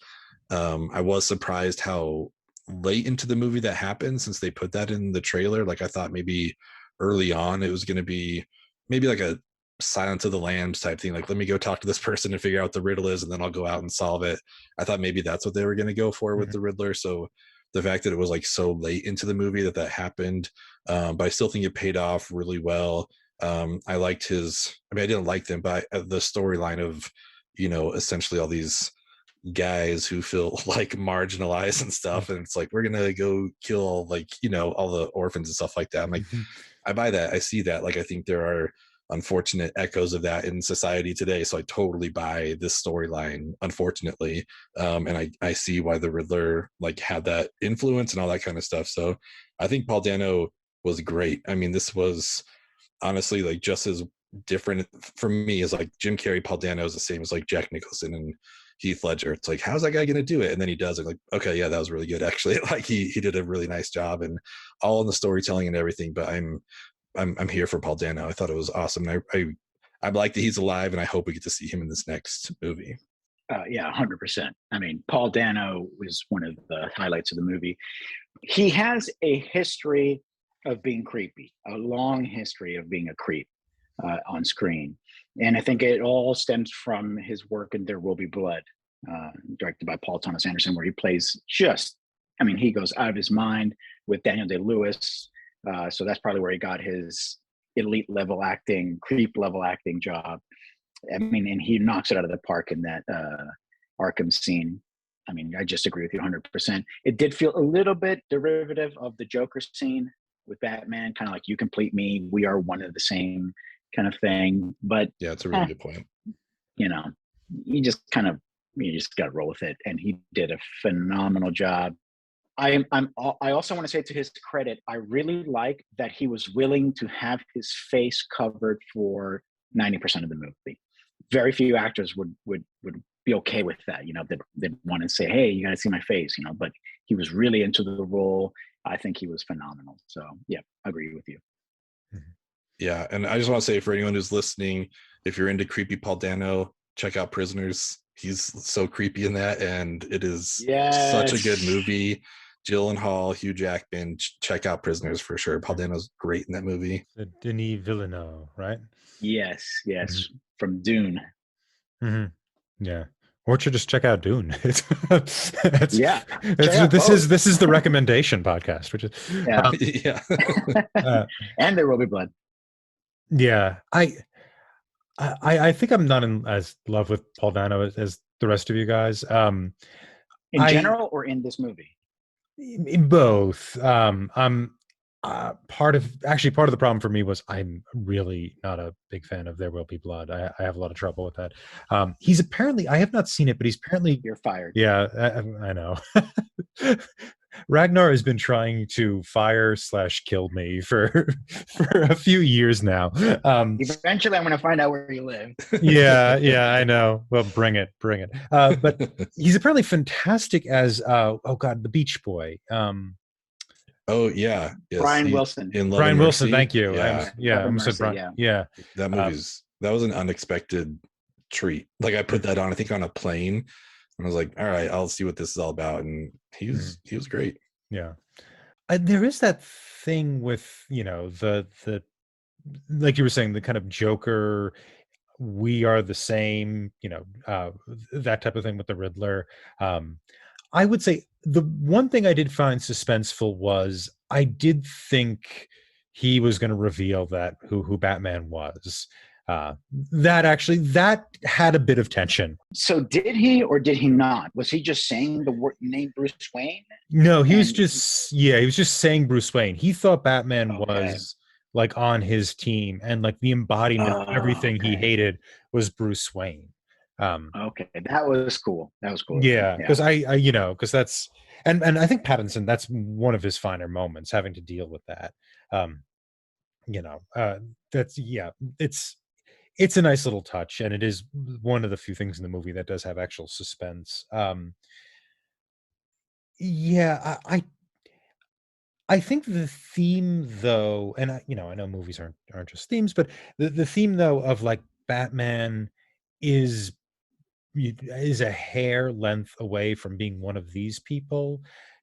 I was surprised how late into the movie that happened, since they put that in the trailer. Like I thought maybe early on it was going to be maybe like a Silence of the Lambs type thing, like let me go talk to this person and figure out what the riddle is and then I'll go out and solve it. I thought maybe that's what they were going to go for with the Riddler. So the fact that it was like so late into the movie that happened, but I still think it paid off really well. I liked I didn't like them, but the storyline of essentially all these guys who feel like marginalized and stuff, and it's like, we're gonna go kill all the orphans and stuff like that. I'm like, I buy that, I see that. Like I think there are unfortunate echoes of that in society today, so I totally buy this storyline, unfortunately. And I see why the Riddler like had that influence and all that kind of stuff. So I think Paul Dano was great. I mean, this was honestly like just as different for me as like Jim Carrey. Paul Dano is the same as like Jack Nicholson and Heath Ledger. It's like, how's that guy gonna do it? And then he does it, like, okay, yeah, that was really good actually. Like he did a really nice job, and all in the storytelling and everything. But I'm here for Paul Dano. I thought it was awesome. And I like that he's alive, and I hope we get to see him in this next movie. Yeah, 100%. I mean, Paul Dano was one of the highlights of the movie. He has a history of being creepy, a long history of being a creep on screen. And I think it all stems from his work in There Will Be Blood, directed by Paul Thomas Anderson, where he plays he goes out of his mind with Daniel Day-Lewis. So that's probably where he got his elite level acting, creep level acting job. I mean, and he knocks it out of the park in that Arkham scene. I mean, I just agree with you 100%. It did feel a little bit derivative of the Joker scene with Batman, kind of like, you complete me, we are one of the same kind of thing. But yeah, it's a really good point. You just got to roll with it. And he did a phenomenal job. I also want to say, to his credit, I really like that he was willing to have his face covered for 90% of the movie. Very few actors would be okay with that. They'd want to say, hey, you got to see my face, but he was really into the role. I think he was phenomenal. So yeah, I agree with you. Yeah. And I just want to say, for anyone who's listening, if you're into creepy Paul Dano, check out Prisoners. He's so creepy in that, and it is such a good movie. Gyllenhaal, Hugh Jackman, check out Prisoners for sure. Paul Dano's great in that movie. Denis Villeneuve, right? Yes, from Dune. Yeah, or to just check out Dune. This is the recommendation podcast, which is and There Will Be Blood. Yeah, I think I'm not in as love with Paul Dano as the rest of you guys. In general, or in this movie? In both. I'm part of the problem for me was I'm really not a big fan of There Will Be Blood. I have a lot of trouble with that. He's apparently, I have not seen it, but he's apparently, you're fired. Yeah, I know. Ragnar has been trying to fire/kill me for a few years now. Eventually, I'm going to find out where you live. yeah, I know. Well, bring it. But he's apparently fantastic as the Beach Boy. Oh yeah, yes, Brian Wilson. In Love Brian and Wilson, Mercy. thank you. Yeah, Yeah. That was an unexpected treat. Like I put that on, I think, on a plane, and I was like, all right, I'll see what this is all about. And he was great. Yeah. There is that thing with, the like you were saying, the kind of Joker, we are the same, that type of thing with the Riddler. Um, I would say the one thing I did find suspenseful was I did think he was going to reveal that who Batman was. That had a bit of tension. So did he or did he not? Was he just saying the word name Bruce Wayne? No, he was And just he was just saying Bruce Wayne. He thought Batman okay, was like on his team, and like the embodiment of everything he okay, hated was Bruce Wayne. Um, okay, that was cool. That was cool of him. yeah, Yeah, because because that's and I think Pattinson, that's one of his finer moments, having to deal with that. Um, you know, uh, that's it's it's a nice little touch, and it is one of the few things in the movie that does have actual suspense. Yeah, I think the theme, though, and I know movies aren't just themes, but the theme, though, of like Batman is is a hair length away from being one of these people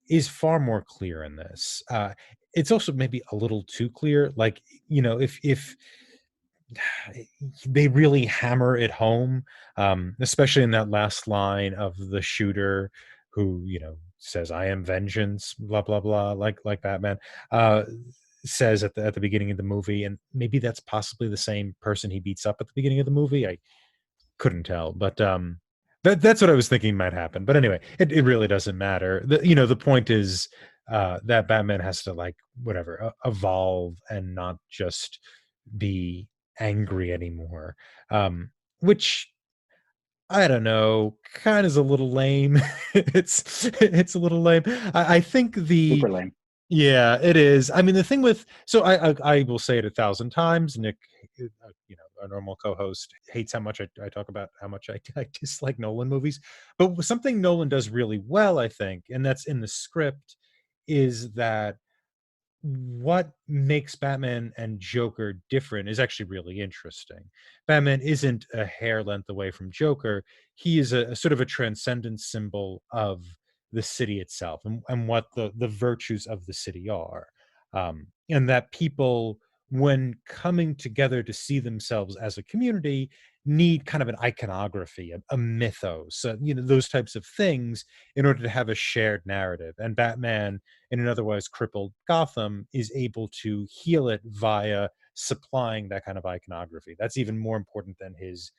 is far more clear in this. It's also maybe a little too clear. Like, if they really hammer it home, especially in that last line of the shooter who, says, "I am vengeance," blah blah blah, like Batman uh, says at the beginning of the movie, and maybe that's possibly the same person he beats up at the beginning of the movie. I couldn't tell, but that's what I was thinking might happen. But anyway, it really doesn't matter. The point is that Batman has to, like, whatever, evolve and not just be angry anymore. Which, I don't know, kind of is a little lame. It's a little lame. I think super lame. yeah, it is. I mean, the thing with, so I will say it 1,000 times. Nick, our normal co-host, hates how much I talk about how much I dislike Nolan movies. But something Nolan does really well, I think, and that's in the script, is that what makes Batman and Joker different is actually really interesting. Batman isn't a hair length away from Joker. He is a sort of a transcendent symbol of the city itself, and what the virtues of the city are. And that people, when coming together to see themselves as a community, need kind of an iconography, a mythos, those types of things, in order to have a shared narrative. And Batman, in an otherwise crippled Gotham, is able to heal it via supplying that kind of iconography. That's even more important than his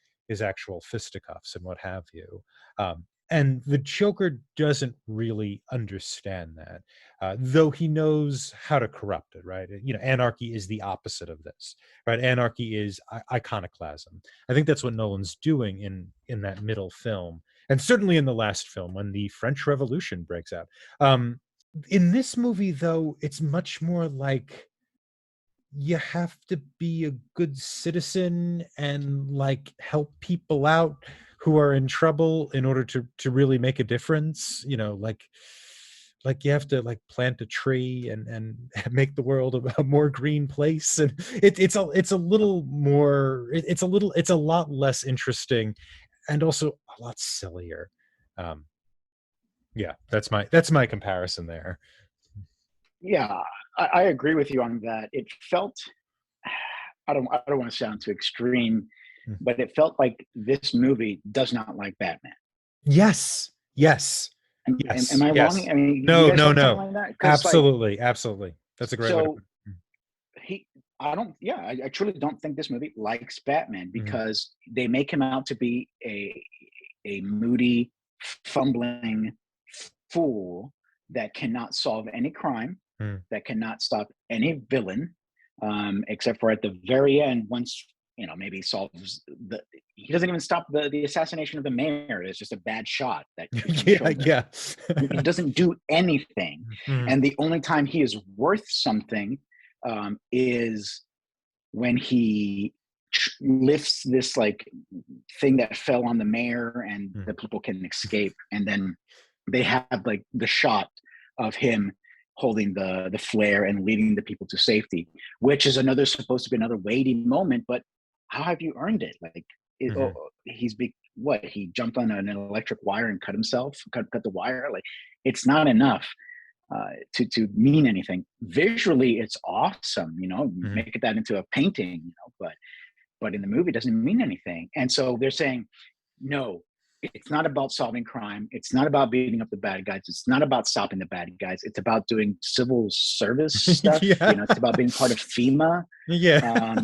actual fisticuffs and what have you. And the Joker doesn't really understand that, though he knows how to corrupt it. Right? Anarchy is the opposite of this. Right? Anarchy is iconoclasm. I think that's what Nolan's doing in that middle film, and certainly in the last film when the French Revolution breaks out. In this movie, though, it's much more like you have to be a good citizen and, like, help people out who are in trouble in order to really make a difference. Like you have to, like, plant a tree and make the world a more green place. And it's a little more, it's a lot less interesting, and also a lot sillier. um yeah, that's my comparison there. Yeah, I agree with you on that. It felt I don't want to sound too extreme, Mm. but it felt like this movie does not like Batman. Yes, yes, Am yes, I wrong? yes. I mean, you No, guys no, felt something no. like that? Because like Absolutely, absolutely. That's a great way to so put it. he I don't yeah, I truly don't think this movie likes Batman Mhm, because they make him out to be a moody, fumbling fool that cannot solve any crime, mhm, that cannot stop any villain, except for at the very end, once maybe solves the. He doesn't even stop the assassination of the mayor. It's just a bad shot that hits him in the yeah, shoulder. yeah. He doesn't do anything, Mhm, and the only time he is worth something is when he lifts this like thing that fell on the mayor and mhm, the people can escape, and then they have like the shot of him holding the flare and leading the people to safety, which is another supposed to be another weighty moment. But how have you earned it? Like mhm. what, he jumped on an electric wire and cut himself, cut the wire. Like, it's not enough. to mean anything. Visually, it's awesome, Mhm. make that into a painting, but in the movie, it doesn't mean anything. And so they're saying, no, it's not about solving crime. It's not about beating up the bad guys. It's not about stopping the bad guys. It's about doing civil service stuff. Yeah. It's about being part of FEMA. Yeah.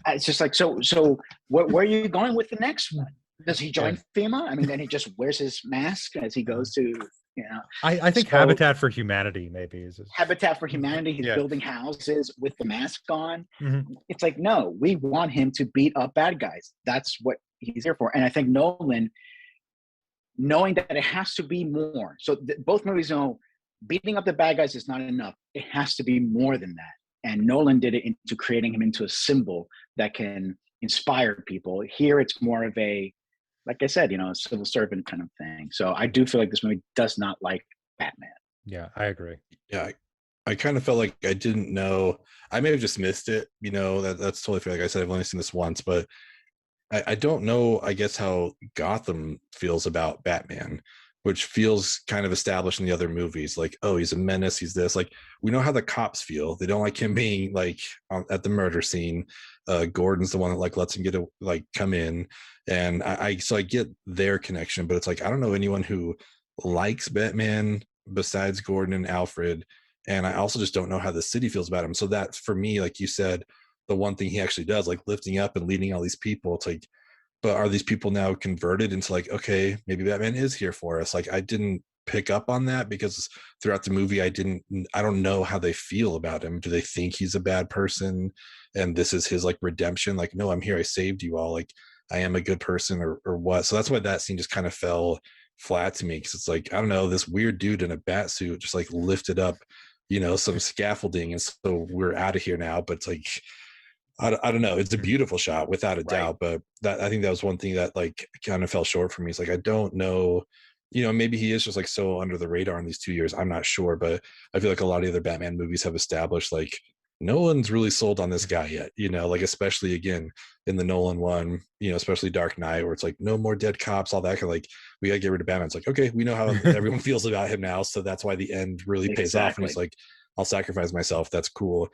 It's just like, so where are you going with the next one? Does he join FEMA? I mean, then he just wears his mask as he goes to, I think So- Habitat for Humanity maybe is Habitat for Humanity. He's Yeah. building houses with the mask on. Mhm. It's like, no, we want him to beat up bad guys. That's what he's here for. And I think Nolan, knowing that it has to be more. So both movies know beating up the bad guys is not enough. It has to be more than that. And Nolan did it into creating him into a symbol that can inspire people. Here it's more of a, like I said, a civil servant kind of thing. So I do feel like this movie does not like Batman. Yeah, I agree. Yeah, I kind of felt like I didn't know. I may have just missed it. That's totally fair. Like I said, I've only seen this once, but I don't know, I guess, how Gotham feels about Batman, which feels kind of established in the other movies. Like, oh, he's a menace. He's this. Like, we know how the cops feel. They don't like him being like at the murder scene. Gordon's the one that like lets him come in, and so I get their connection, but it's like I don't know anyone who likes Batman besides Gordon and Alfred, and I also just don't know how the city feels about him. So that for me, like you said, the one thing he actually does, like lifting up and leading all these people, it's like, but are these people now converted into like, okay, maybe Batman is here for us? Like I didn't pick up on that because throughout the movie I don't know how they feel about him. Do they think he's a bad person and this is his like redemption? Like, no, I'm here, I saved you all, like I am a good person, or what? So that's why that scene just kind of fell flat to me, because it's like, I don't know, this weird dude in a bat suit just like lifted up some scaffolding, and so we're out of here now. But it's like I don't know. It's a beautiful shot without a doubt, but I think that was one thing that like kind of fell short for me. It's like I don't know, maybe he is just like so under the radar in these 2 years. I'm not sure, but I feel like a lot of the other Batman movies have established like no one's really sold on this guy yet. Like especially again in the Nolan one, especially Dark Knight, where it's like no more dead cops, all that kind of like we gotta get rid of Batman. It's like, okay, we know how everyone feels about him now, so that's why the end really pays off. And he's like, I'll sacrifice myself. That's cool.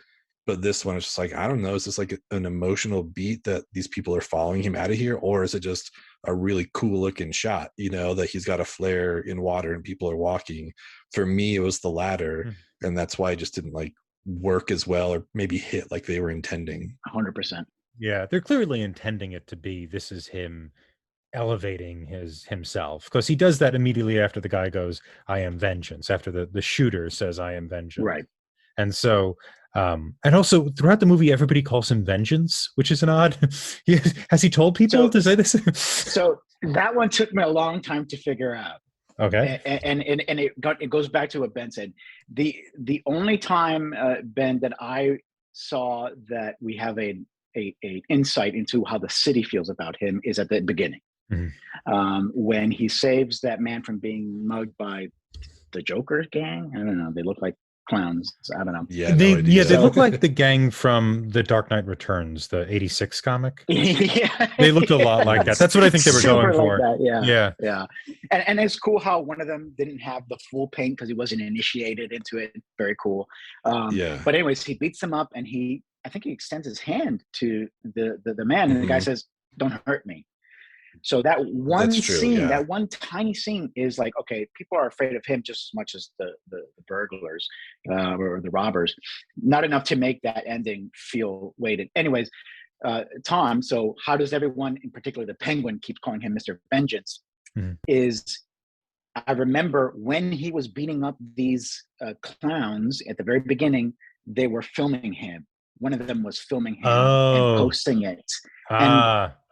But this one is just like, I don't know, is this like an emotional beat that these people are following him out of here? Or is it just a really cool looking shot, that he's got a flare in water and people are walking? For me, it was the latter. And that's why it just didn't like work as well, or maybe hit like they were intending. 100%. Yeah, they're clearly intending it to be, this is him elevating himself, because he does that immediately after the guy goes, I am vengeance, after the shooter says, I am vengeance. Right. And so and also throughout the movie everybody calls him Vengeance, which is an odd has he told people to say this? So that one took me a long time to figure out. Okay. And it goes back to what Ben said. The only time, Ben, that I saw that we have a insight into how the city feels about him is at the beginning. When he saves that man from being mugged by the Joker gang. I don't know. They look like clowns. I don't know. Yeah, they look like the gang from The Dark Knight Returns, the 86 comic. Yeah. They looked a lot like that. That's what I think they were going for. Like yeah. And it's cool how one of them didn't have the full paint because he wasn't initiated into it. Very cool. But anyways, he beats him up, and I think he extends his hand to the man, and the guy says, "Don't hurt me." So that one scene, that one tiny scene is like, okay, people are afraid of him just as much as the burglars or the robbers. Not enough to make that ending feel weighted. Anyways, Tom, so how does everyone, in particular the Penguin, keeps calling him Mr. Vengeance? Is I remember when he was beating up these clowns at the very beginning, they were filming him. One of them was filming him and posting it.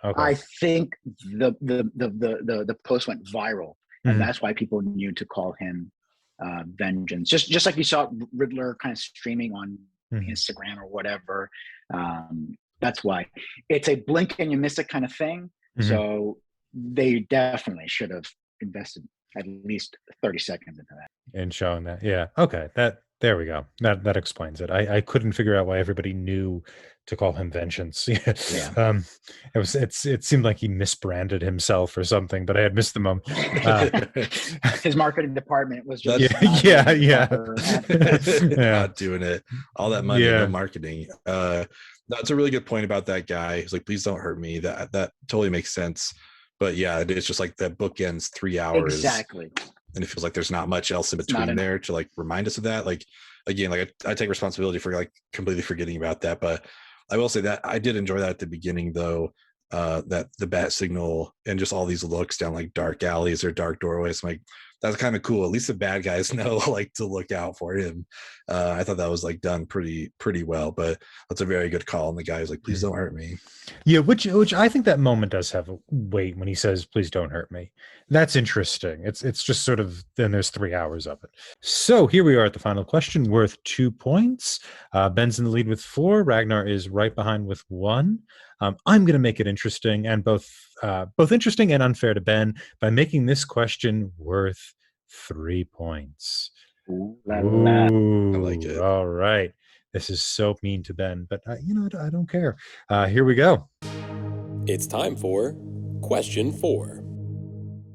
Okay. I think the post went viral, and that's why people knew to call him Vengeance. Just like you saw Riddler kind of streaming on Instagram or whatever. That's why it's a blink and you miss it kind of thing. So they definitely should have invested at least 30 seconds into that. And showing that, yeah, okay, that There we go. That explains it. I couldn't figure out why everybody knew to call him Vengeance. Yeah. It seemed like he misbranded himself or something, but I had missed the moment. His marketing department was just yeah. Not doing it. All that money, no marketing. That's a really good point about that guy. He's like, please don't hurt me. That totally makes sense. But yeah, it's just like that book ends 3 hours. Exactly. And it feels like there's not much else in between there to like remind us of that. Like, again, like I take responsibility for like completely forgetting about that. But I will say that I did enjoy that at the beginning, though, that the bat signal and just all these looks down like dark alleys or dark doorways. I'm like, that's kind of cool. At least the bad guys know like to look out for him. I thought that was like done pretty well, but that's a very good call. And the guy's like, please don't hurt me. Yeah, which I think that moment does have a weight when he says, please don't hurt me. That's interesting. It's just sort of, then there's 3 hours of it. So here we are at the final question, worth 2 points. Ben's in the lead with 4. Ragnar is right behind with 1. I'm going to make it interesting, and both interesting and unfair to Ben by making this question worth 3 points. Ooh, I like it. All right. This is so mean to Ben, but I don't care. Here we go. It's time for question 4.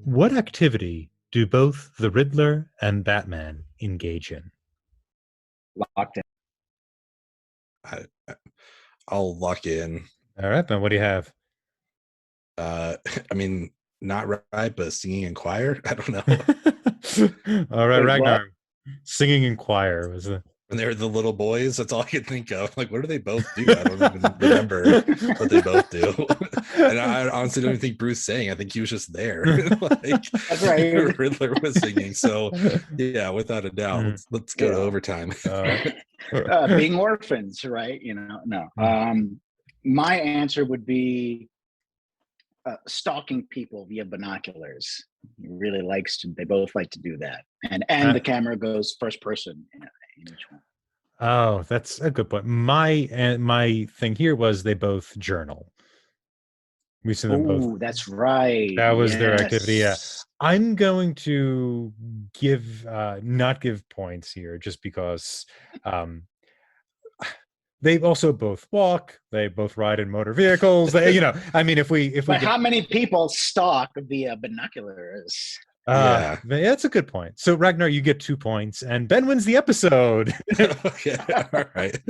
What activity do both the Riddler and Batman engage in? Locked in. I'll lock in. All right, Ben, what do you have? I mean, not right, but singing in choir. I don't know. All right, Wait, Ragnar. what? Singing in choir was the. When they were the little boys, that's all I could think of. Like, what do they both do? I don't even remember what they both do. And I honestly don't even think Bruce sang. I think he was just there. Like, that's right. Riddler was singing. So, yeah, without a doubt, let's go to overtime. Being orphans, right? No. My answer would be stalking people via binoculars. He really likes to. They both like to do that, and the camera goes first person in each one. Oh, that's a good point. My thing here was they both journal. We see them both. That's right. That was their activity. Yeah. I'm going to not give points here just because they also both walk. They both ride in motor vehicles. I mean, if we how many people stalk via binoculars? Yeah, that's a good point. So Ragnar, you get 2 points, and Ben wins the episode. Yeah, all right.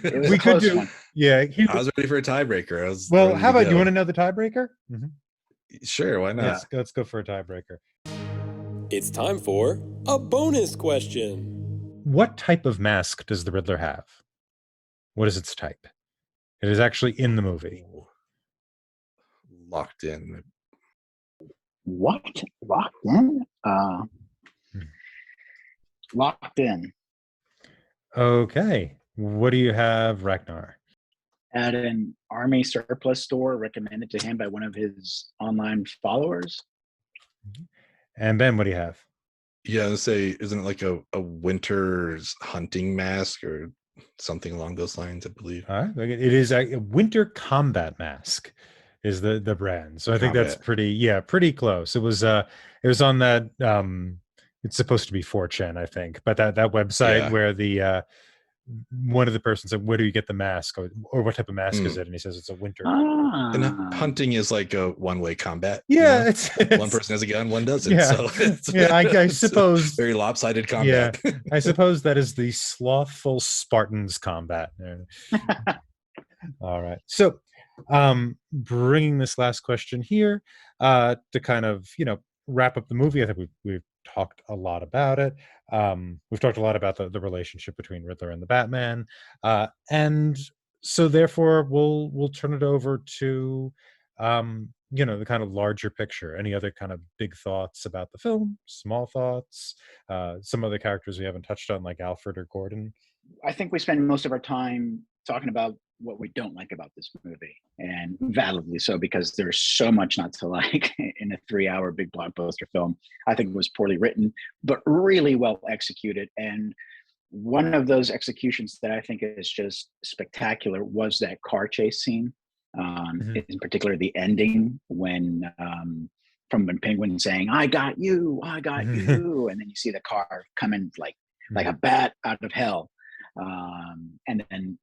We could do one. Yeah. I was ready for a tiebreaker. How about you want to know the tiebreaker? Mm-hmm. Sure, why not? Let's go for a tiebreaker. It's time for a bonus question. What type of mask does the Riddler have? What is its type? It is actually in the movie. Locked in. What? Locked in? Locked in. Okay. What do you have, Ragnar? At an army surplus store recommended to him by one of his online followers. And Ben, what do you have? Yeah, I'd say, isn't it like a winter's hunting mask or something along those lines, I believe? All right. It is a winter combat mask is the brand. So I think that's pretty close. It was on that it's supposed to be 4chan, I think, but that website where the one of the persons said, where do you get the mask, or what type of mask is it? And he says it's a winter. And hunting is like a one-way combat. Yeah, it's one person has a gun, one doesn't. Yeah, so I suppose very lopsided combat. Yeah, I suppose that is the slothful Spartans combat. All right, so bringing this last question here to kind of wrap up the movie. I think we've talked a lot about it. We've talked a lot about the relationship between Riddler and the Batman, and so therefore we'll turn it over to the kind of larger picture. Any other kind of big thoughts about the film? Small thoughts? Some other characters we haven't touched on, like Alfred or Gordon. I think we spend most of our time talking about what we don't like about this movie, and validly so, because there's so much not to like in a 3-hour big blockbuster film. I think it was poorly written, but really well executed. And one of those executions that I think is just spectacular was that car chase scene. In particular, the ending when from Penguin saying, I got you, and then you see the car coming like like a bat out of hell. And then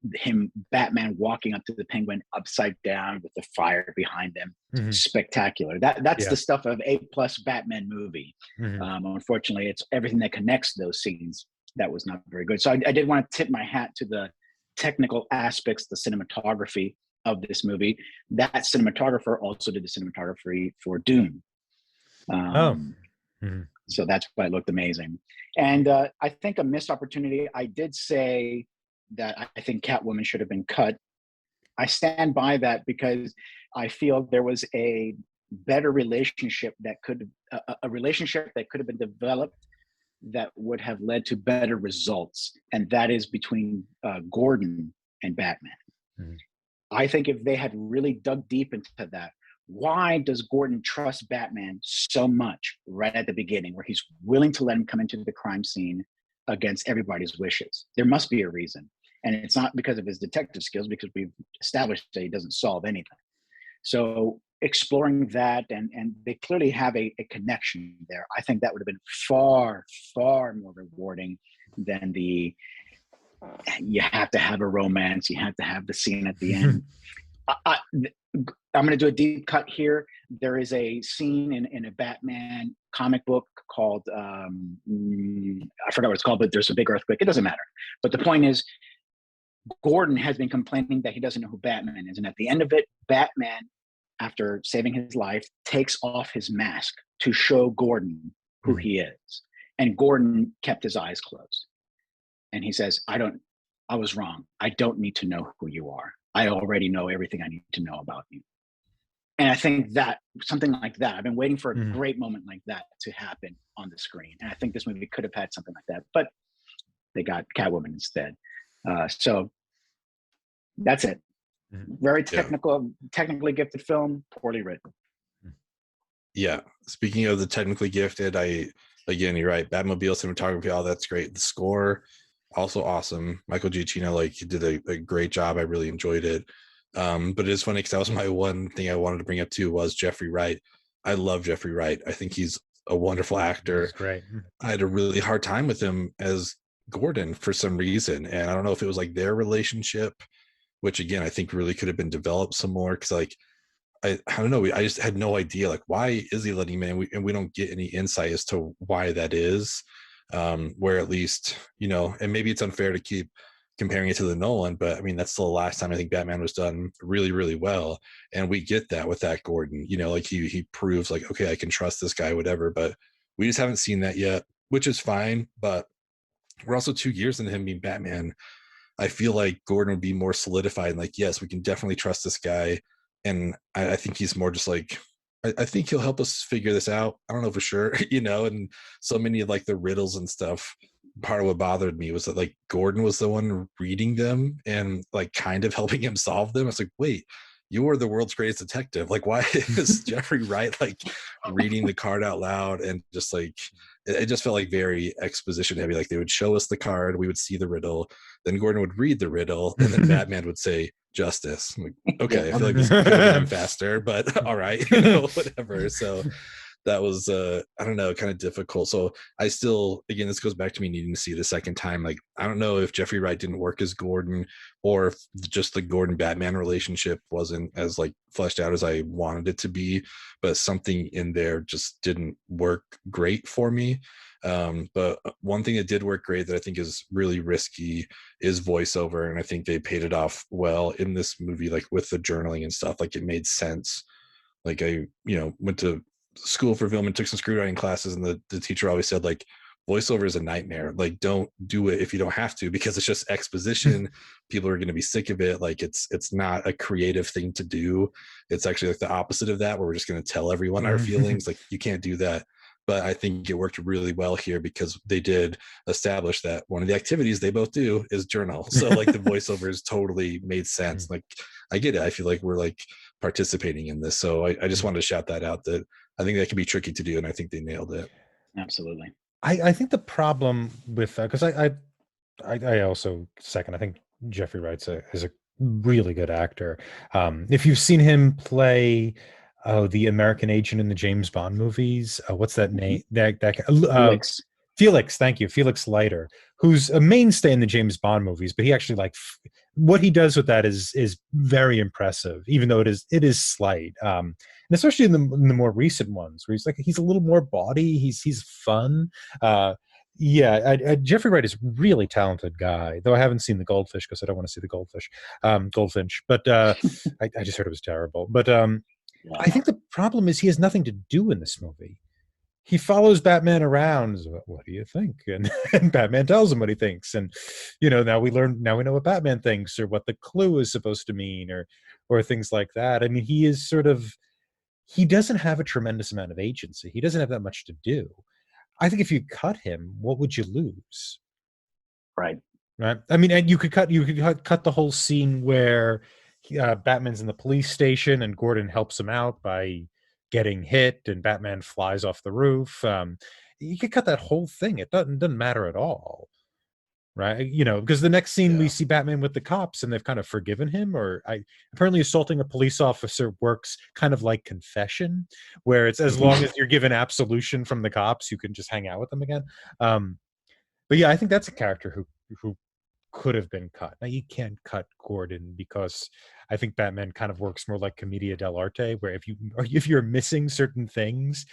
Batman walking up to the Penguin upside down with the fire behind him. Spectacular. That's the stuff of A+ Batman movie. Unfortunately, it's everything that connects those scenes that was not very good. So I did want to tip my hat to the technical aspects, the cinematography of this movie. That cinematographer also did the cinematography for Dune. So that's why it looked amazing. And I think a missed opportunity, I did say that I think Catwoman should have been cut. I stand by that because I feel there was a better relationship that a relationship that could have been developed that would have led to better results. And that is between Gordon and Batman. I think if they had really dug deep into that, why does Gordon trust Batman so much right at the beginning, where he's willing to let him come into the crime scene against everybody's wishes? There must be a reason. And it's not because of his detective skills, because we've established that he doesn't solve anything. So exploring that, and they clearly have a connection there. I think that would have been far, far more rewarding than you have to have a romance, you have to have the scene at the end. I'm going to do a deep cut here. There is a scene in a Batman comic book called, I forgot what it's called, but there's a big earthquake. It doesn't matter. But the point is, Gordon has been complaining that he doesn't know who Batman is. And at the end of it, Batman, after saving his life, takes off his mask to show Gordon who he is. And Gordon kept his eyes closed. And he says, I was wrong. I don't need to know who you are. I already know everything I need to know about you. And I think that something like that, I've been waiting for a great moment like that to happen on the screen. And I think this movie could have had something like that, but they got Catwoman instead. So that's it. Very technically gifted film, poorly written. Yeah. Speaking of the technically gifted, again, you're right. Batmobile cinematography, all that's great. The score, also awesome. Michael Giacchino, he did a great job. I really enjoyed it. But it is funny because that was my one thing I wanted to bring up too, was Jeffrey Wright. I love Jeffrey Wright. I think he's a wonderful actor. That's great. I had a really hard time with him as Gordon for some reason. And I don't know if it was their relationship, which again, I think really could have been developed some more. Cause I don't know. I just had no idea, why is he letting him in? And we don't get any insight as to why that is. Where at least, and maybe it's unfair to keep comparing it to the Nolan, but I mean, that's the last time I think Batman was done really, really well. And we get that with that Gordon, he proves okay, I can trust this guy, whatever, but we just haven't seen that yet, which is fine. But we're also 2 years into him being Batman. I feel like Gordon would be more solidified and yes, we can definitely trust this guy. And I think he's more just I think he'll help us figure this out. I don't know for sure, and so many of the riddles and stuff. Part of what bothered me was that Gordon was the one reading them and kind of helping him solve them. I was wait, you are the world's greatest detective. Why is Jeffrey Wright reading the card out loud? And just it just felt very exposition heavy. They would show us the card, we would see the riddle, then Gordon would read the riddle, and then Batman would say justice. I'm okay, I feel this could have been faster, but all right, whatever. So that was I don't know, kind of difficult. So I still, again, this goes back to me needing to see it a second time. I don't know if Jeffrey Wright didn't work as Gordon, or if just the Gordon Batman relationship wasn't as fleshed out as I wanted it to be, but something in there just didn't work great for me. But one thing that did work great that I think is really risky is voiceover, and I think they paid it off well in this movie, with the journaling and stuff. It made sense. I went to school for film and took some screenwriting classes, and the teacher always said voiceover is a nightmare. Don't do it if you don't have to, because it's just exposition. People are going to be sick of it. It's not a creative thing to do. It's actually the opposite of that, where we're just going to tell everyone our feelings. You can't do that. But I think it worked really well here because they did establish that one of the activities they both do is journal. So the voiceovers totally made sense. I get it. I feel we're participating in this. So I just wanted to shout that out, that I think that can be tricky to do, and I think they nailed it. Absolutely. I think the problem with because I also second, I think Jeffrey Wright is a really good actor. If you've seen him play the American agent in the James Bond movies, what's that name? That Felix, thank you, Felix Leiter, who's a mainstay in the James Bond movies, but he actually what he does with that is very impressive, even though it is slight, and especially in the more recent ones, where he's a little more bawdy, he's fun. Yeah, Jeffrey Wright is a really talented guy, though I haven't seen The Goldfish because I don't want to see the Goldfinch, but I just heard it was terrible. But Yeah. I think the problem is he has nothing to do in this movie. He follows Batman around. What do you think? And Batman tells him what he thinks. And now we know what Batman thinks, or what the clue is supposed to mean, or things like that. I mean, he doesn't have a tremendous amount of agency. He doesn't have that much to do. I think if you cut him, what would you lose? Right. Right. I mean, and you could cut the whole scene where Batman's in the police station and Gordon helps him out by getting hit, and Batman flies off the roof. You could cut that whole thing. It doesn't matter at all, right? Because the next scene we see Batman with the cops, and they've kind of forgiven him. Apparently assaulting a police officer works kind of like confession, where it's as long as you're given absolution from the cops, you can just hang out with them again. But yeah, I think that's a character who could have been cut. Now you can't cut Gordon, because I think Batman kind of works more like commedia dell'arte, where if you're missing certain things,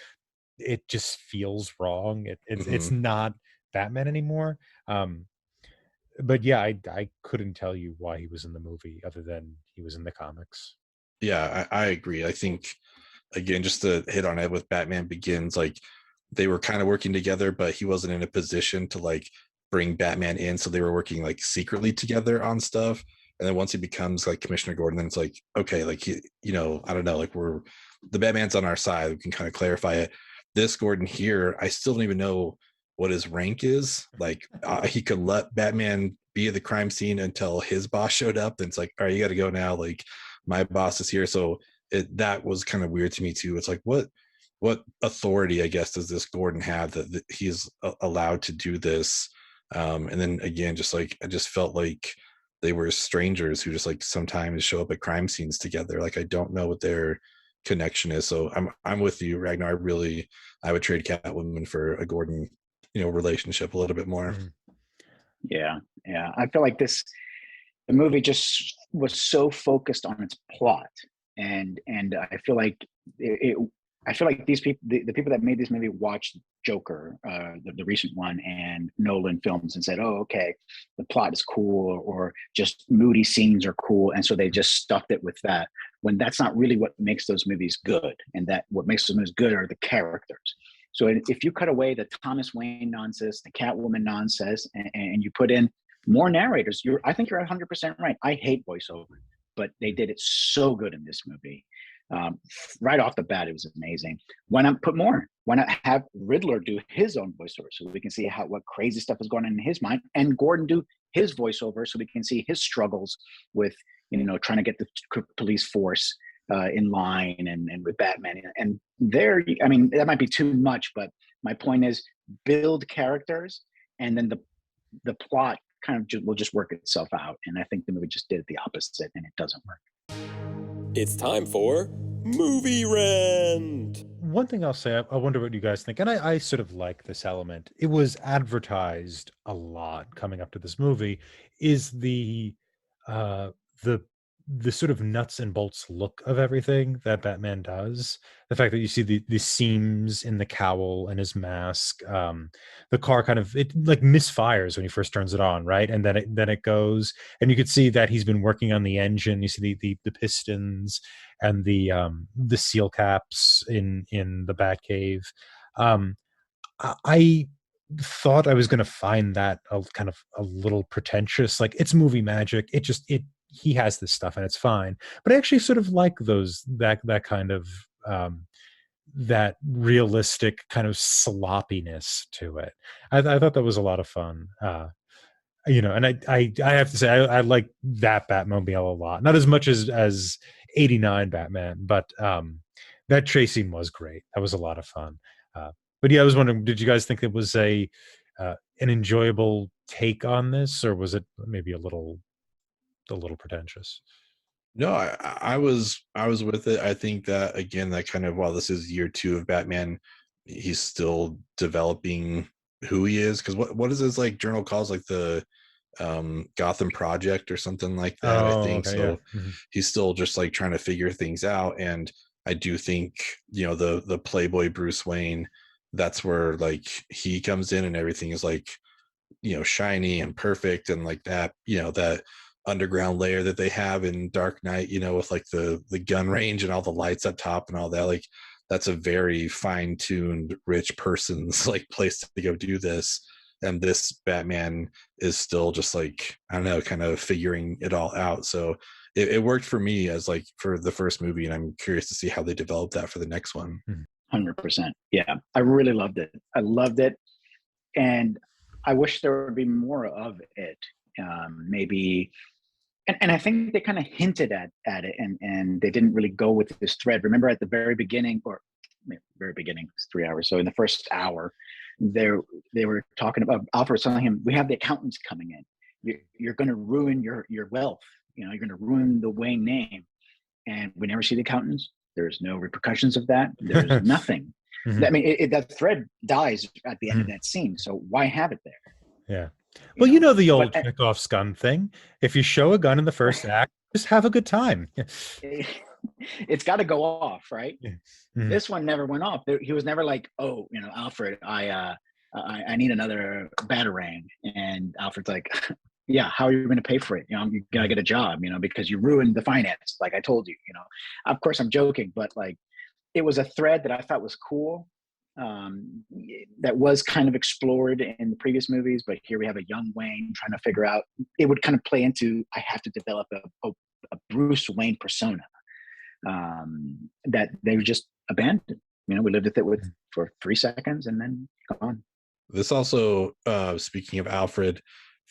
it just feels wrong. It's not Batman anymore. But yeah, I couldn't tell you why he was in the movie other than he was in the comics. Yeah, I agree. I think, again, just to hit on it with Batman Begins, like they were kind of working together, but he wasn't in a position to like bring Batman in, so they were working like secretly together on stuff. And then once he becomes like Commissioner Gordon, then it's like, okay, like I don't know, like the Batman's on our side. We can kind of clarify it. This Gordon here, I still don't even know what his rank is. Like he could let Batman be at the crime scene until his boss showed up. Then it's like, all right, you got to go now. Like my boss is here. So that was kind of weird to me too. It's like, what authority, I guess, does this Gordon have that he's allowed to do this? And then again, just like I just felt like they were strangers who just like sometimes show up at crime scenes together. Like I don't know what their connection is. So I'm with you, Ragnar. I would trade Catwoman for a Gordon, relationship a little bit more. Yeah. I feel like the movie just was so focused on its plot, and I feel like I feel like these people, the people that made this movie, watched Joker, the recent one, and Nolan films, and said, "Oh, okay, the plot is cool, or just moody scenes are cool," and so they just stuffed it with that. When that's not really what makes those movies good, and that what makes those movies good are the characters. So if you cut away the Thomas Wayne nonsense, the Catwoman nonsense, and you put in more narrators, I think you're 100% right. I hate voiceover, but they did it so good in this movie. Right off the bat, it was amazing. Why not put more? Why not have Riddler do his own voiceover so we can see what crazy stuff is going on in his mind, and Gordon do his voiceover so we can see his struggles with trying to get the police force in line, and with Batman. And there, I mean, that might be too much, but my point is build characters, and then the plot kind of will just work itself out. And I think the movie just did the opposite, and it doesn't work. It's time for Movie Rant. One thing I'll say, I wonder what you guys think, and I sort of like this element. It was advertised a lot coming up to this movie, is the sort of nuts and bolts look of everything that Batman does. The fact that you see the seams in the cowl and his mask, the car kind of, it like misfires when he first turns it on, right? And then it goes, and you could see that he's been working on the engine. You see the pistons and the seal caps in the Batcave. I thought I was going to find that kind of a little pretentious. Like, it's movie magic. He has this stuff and it's fine. But I actually sort of like that kind of that realistic kind of sloppiness to it. I thought that was a lot of fun. And I have to say I like that Batmobile a lot. Not as much as 89 Batman, but that chase scene was great. That was a lot of fun. But yeah, I was wondering, did you guys think it was an enjoyable take on this, or was it maybe a little pretentious? No, I was with it. I think that, again, that kind of, while this is year 2 of Batman, he's still developing who he is, because what is his like journal calls, like the Gotham Project or something like that, I Oh, think. okay, So yeah. he's still just like trying to figure things out. And I do think, you know, the Playboy Bruce Wayne, that's where like he comes in and everything is like, you know, shiny and perfect, and like that, you know, that underground layer that they have in Dark Knight, you know, with like the gun range and all the lights up top and all that, like that's a very fine-tuned rich person's like place to go do this. And this Batman is still just like, I don't know, kind of figuring it all out. So it worked for me as like for the first movie, and I'm curious to see how they develop that for the next one. 100%. Yeah, I really loved it. I loved it, and I wish there would be more of it. Maybe, and I think they kind of hinted at it, and they didn't really go with this thread. Remember at the very beginning, or very beginning, it's 3 hours. So in the first hour, they were talking about Alfred telling him, "We have the accountants coming in. You're going to ruin your wealth. You know, you're going to ruin the Wayne name." And we never see the accountants. There's no repercussions of that. There's nothing. Mhm. I mean, that thread dies at the end of Mhm. that scene. So why have it there? Yeah. Well, you know the old But Chekhov's gun thing. If you show a gun in the first act, just have a good time. it's got to go off, right? Yeah. Mhm. This one never went off. He was never like, "Oh, you know, Alfred, I need another batarang," and Alfred's like, "Yeah, how are you going to pay for it? You know, you gotta get a job, you know, because you ruined the finance, like I told you, you know." Of course, I'm joking, but like, it was a thread that I thought was cool. That was kind of explored in the previous movies, but here we have a young Wayne trying to figure out. It would kind of play into, I have to develop a Bruce Wayne persona, that they just abandoned. You know, we lived with it for 3 seconds and then gone. This also, speaking of Alfred,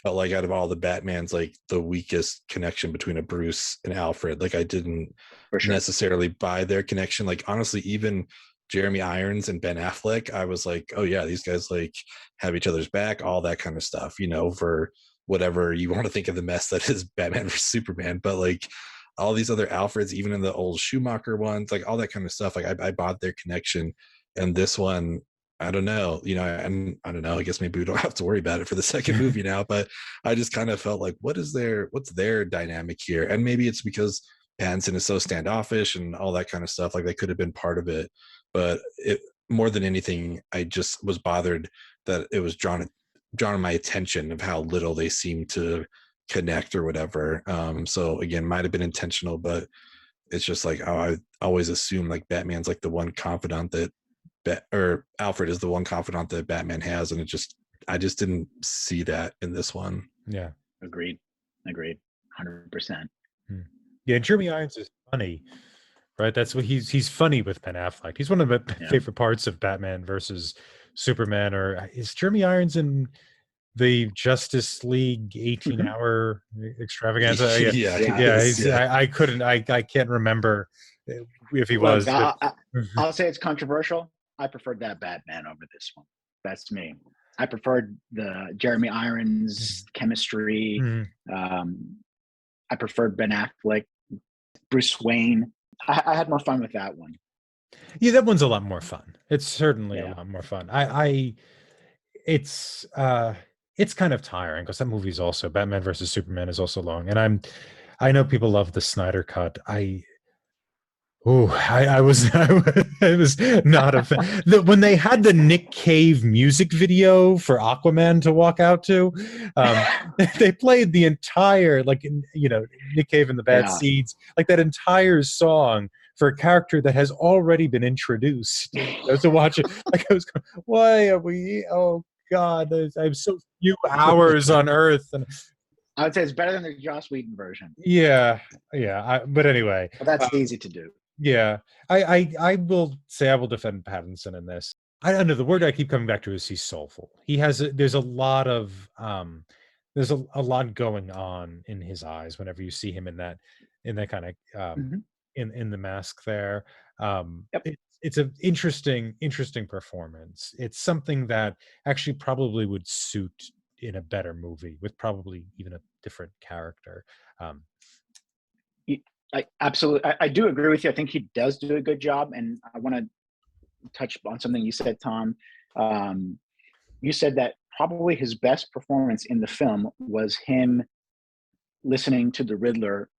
felt like out of all the Batmans, like the weakest connection between a Bruce and Alfred. Like I didn't For sure. necessarily buy their connection. Like honestly, even Jeremy Irons and Ben Affleck, I was like, oh yeah, these guys like have each other's back, all that kind of stuff, you know, for whatever you want to think of the mess that is Batman versus Superman. But like all these other Alfreds, even in the old Schumacher ones, like all that kind of stuff, like I bought their connection. And this one, I don't know, you know, and I don't know, I guess maybe we don't have to worry about it for the second movie now, but I just kind of felt like, what's their dynamic here? And maybe it's because Pattinson is so standoffish and all that kind of stuff. Like they could have been part of it, but it, more than anything, I just was bothered that it was drawn my attention of how little they seem to connect or whatever. So again, might have been intentional, but it's just like, oh, I always assume like Batman's like the one confidant that or Alfred is the one confidant that Batman has, and I just didn't see that in this one. Yeah. Agreed. 100%. Yeah, Jeremy Irons is funny, right? That's what he's funny with Ben Affleck. He's one of my favorite parts of Batman versus Superman. Or is Jeremy Irons in the Justice League 18-hour extravaganza? Yeah. I can't remember if he Look, was. But... I'll say it's controversial. I preferred that Batman over this one. That's me. I preferred the Jeremy Irons chemistry. I preferred Ben Affleck, Bruce Wayne. I had more fun with that one. Yeah, that one's a lot more fun. It's certainly a lot more fun. It's kind of tiring because that movie's also, Batman versus Superman is also long, and I know people love the Snyder cut. I was I was not a fan. When they had the Nick Cave music video for Aquaman to walk out to, they played the entire, like, you know, Nick Cave and the Bad Seeds, like that entire song for a character that has already been introduced. To watch it, like I was going, why are we? Oh God, I have so few hours on Earth, and I would say it's better than the Joss Whedon version. Yeah. But anyway, but that's easy to do. Yeah, I will say I will defend Pattinson in this. I don't know, the word I keep coming back to is he's soulful. There's a lot of there's a lot going on in his eyes whenever you see him in that kind of in the mask there. It's an interesting performance. It's something that actually probably would suit in a better movie with probably even a different character. I do agree with you. I think he does do a good job, and I want to touch on something you said, Tom. you said that probably his best performance in the film was him listening to the Riddler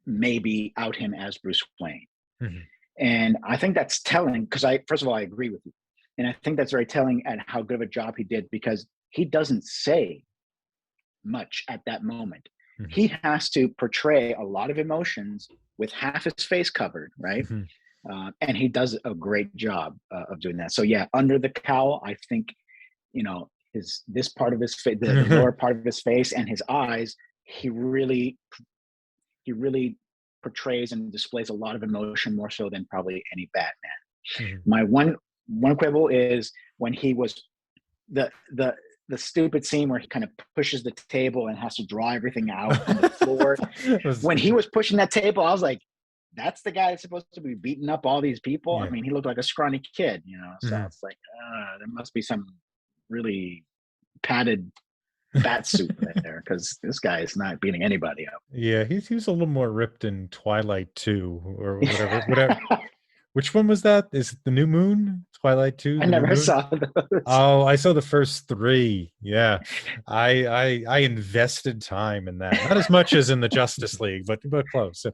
maybe out him as Bruce Wayne. Mm-hmm. And I think that's telling because first of all, I agree with you. And I think that's very telling at how good of a job he did because he doesn't say much at that moment. Mm-hmm. He has to portray a lot of emotions with half his face covered, right? Mm-hmm. And he does a great job of doing that. So yeah, under the cowl, I think, this part of his face, the lower part of his face and his eyes, he really portrays and displays a lot of emotion more so than probably any Batman. Mm-hmm. My one quibble is when he was the stupid scene where he kind of pushes the table and has to draw everything out on the floor. When he was pushing that table, I was like, that's the guy that's supposed to be beating up all these people. Yeah. I mean, he looked like a scrawny kid, so Mm-hmm. it's like, there must be some really padded bat suit there because this guy is not beating anybody up. Yeah, he was a little more ripped in Twilight 2 or whatever. Which one was that? Is it the New Moon? Twilight 2? I never saw those. Oh, I saw the first 3. Yeah. I invested time in that. Not as much as in the Justice League, but close.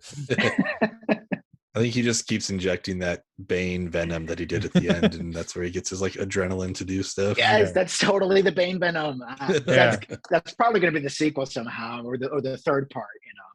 I think he just keeps injecting that Bane venom that he did at the end, and that's where he gets his like adrenaline to do stuff. Yes, Yeah. that's totally the Bane venom. Yeah. That's probably going to be the sequel somehow, or the third part.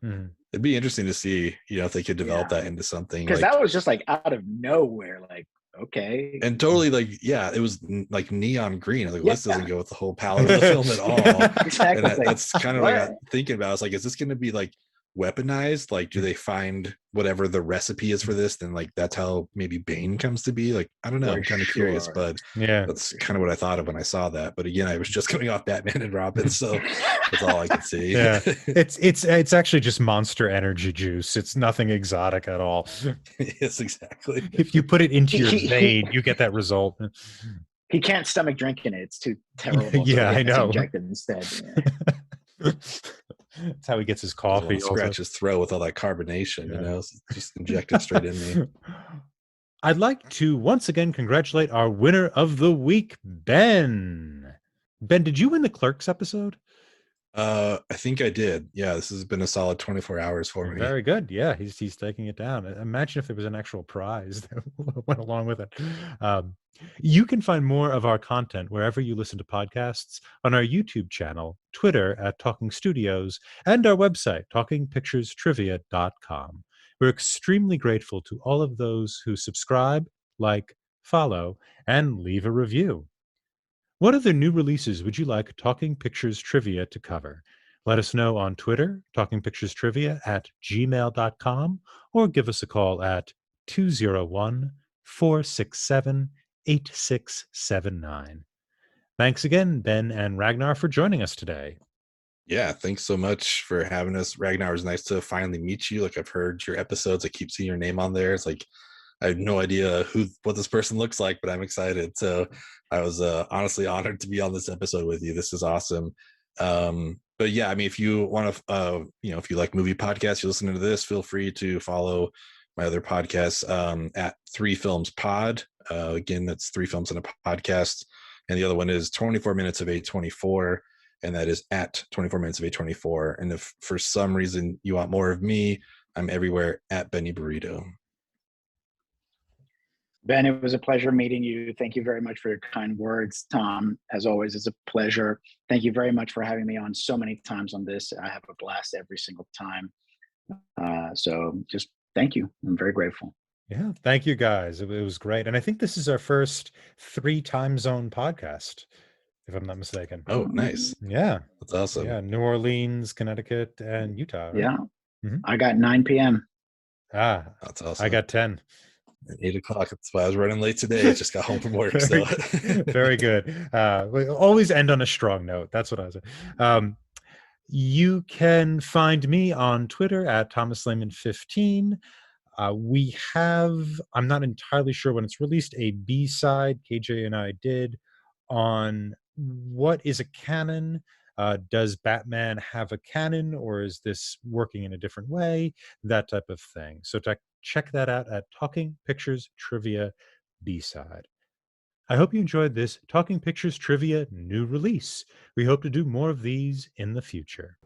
Mm-hmm. It'd be interesting to see, if they could develop that into something. Because that was just like out of nowhere, like, okay. And totally it was like neon green. Like, this doesn't go with the whole palette of the film at all. Exactly. And that's kind of what I got thinking about. It's like, is this going to be like weaponized? Like, do they find whatever the recipe is for this? Then like that's how maybe Bane comes to be. Like, I don't know. I'm kind of curious, but yeah, that's kind of what I thought of when I saw that. But again, I was just coming off Batman and Robin, so that's all I could see. Yeah, it's actually just monster energy juice. It's nothing exotic at all. Yes, exactly. If you put it into your vein, you get that result. He can't stomach drinking it. It's too terrible. Yeah, so I know. Injected instead. Yeah. That's how he gets his coffee. Scratch his throat with all that carbonation, just inject it straight in me. I'd like to once again congratulate our winner of the week, Ben. Ben, did you win the Clerks episode? I think I did. Yeah, this has been a solid 24 hours for me. Very good. Yeah, he's taking it down. Imagine if there was an actual prize that went along with it. You can find more of our content wherever you listen to podcasts on our YouTube channel, Twitter at Talking Studios, and our website, talkingpicturestrivia.com. We're extremely grateful to all of those who subscribe, like, follow, and leave a review. What other new releases would you like Talking Pictures Trivia to cover? Let us know on Twitter, talkingpicturestrivia@gmail.com, or give us a call at 201-467-8679. Thanks again, Ben and Ragnar, for joining us today. Yeah, thanks so much for having us. Ragnar, it was nice to finally meet you. Like, I've heard your episodes. I keep seeing your name on there. It's like, I have no idea what this person looks like, but I'm excited. So I was honestly honored to be on this episode with you. This is awesome. But yeah, I mean, if you want to, if you like movie podcasts, you're listening to this, feel free to follow my other podcasts at 3 Films Pod. Again, that's 3 Films in a Podcast. And the other one is 24 Minutes of A24. And that is at 24 Minutes of A24. And if for some reason you want more of me, I'm everywhere at Benny Burrito. Ben, it was a pleasure meeting you. Thank you very much for your kind words. Tom, as always, it's a pleasure. Thank you very much for having me on so many times on this. I have a blast every single time. So just thank you. I'm very grateful. Yeah, thank you guys. It was great. And I think this is our first 3 time zone podcast, if I'm not mistaken. Oh, nice. Yeah. That's awesome. Yeah, New Orleans, Connecticut, and Utah. Right? Yeah. Mm-hmm. I got 9 p.m. That's awesome. I got 10. At 8 o'clock. That's why I was running late today. I just got home from work. So very good. We always end on a strong note. That's what I was saying. You can find me on Twitter at ThomasLehman15. We have, I'm not entirely sure when it's released, a B-side KJ and I did on what is a canon. Does Batman have a canon, or is this working in a different way? That type of thing. So check that out at Talking Pictures Trivia B-side. I hope you enjoyed this Talking Pictures Trivia new release. We hope to do more of these in the future.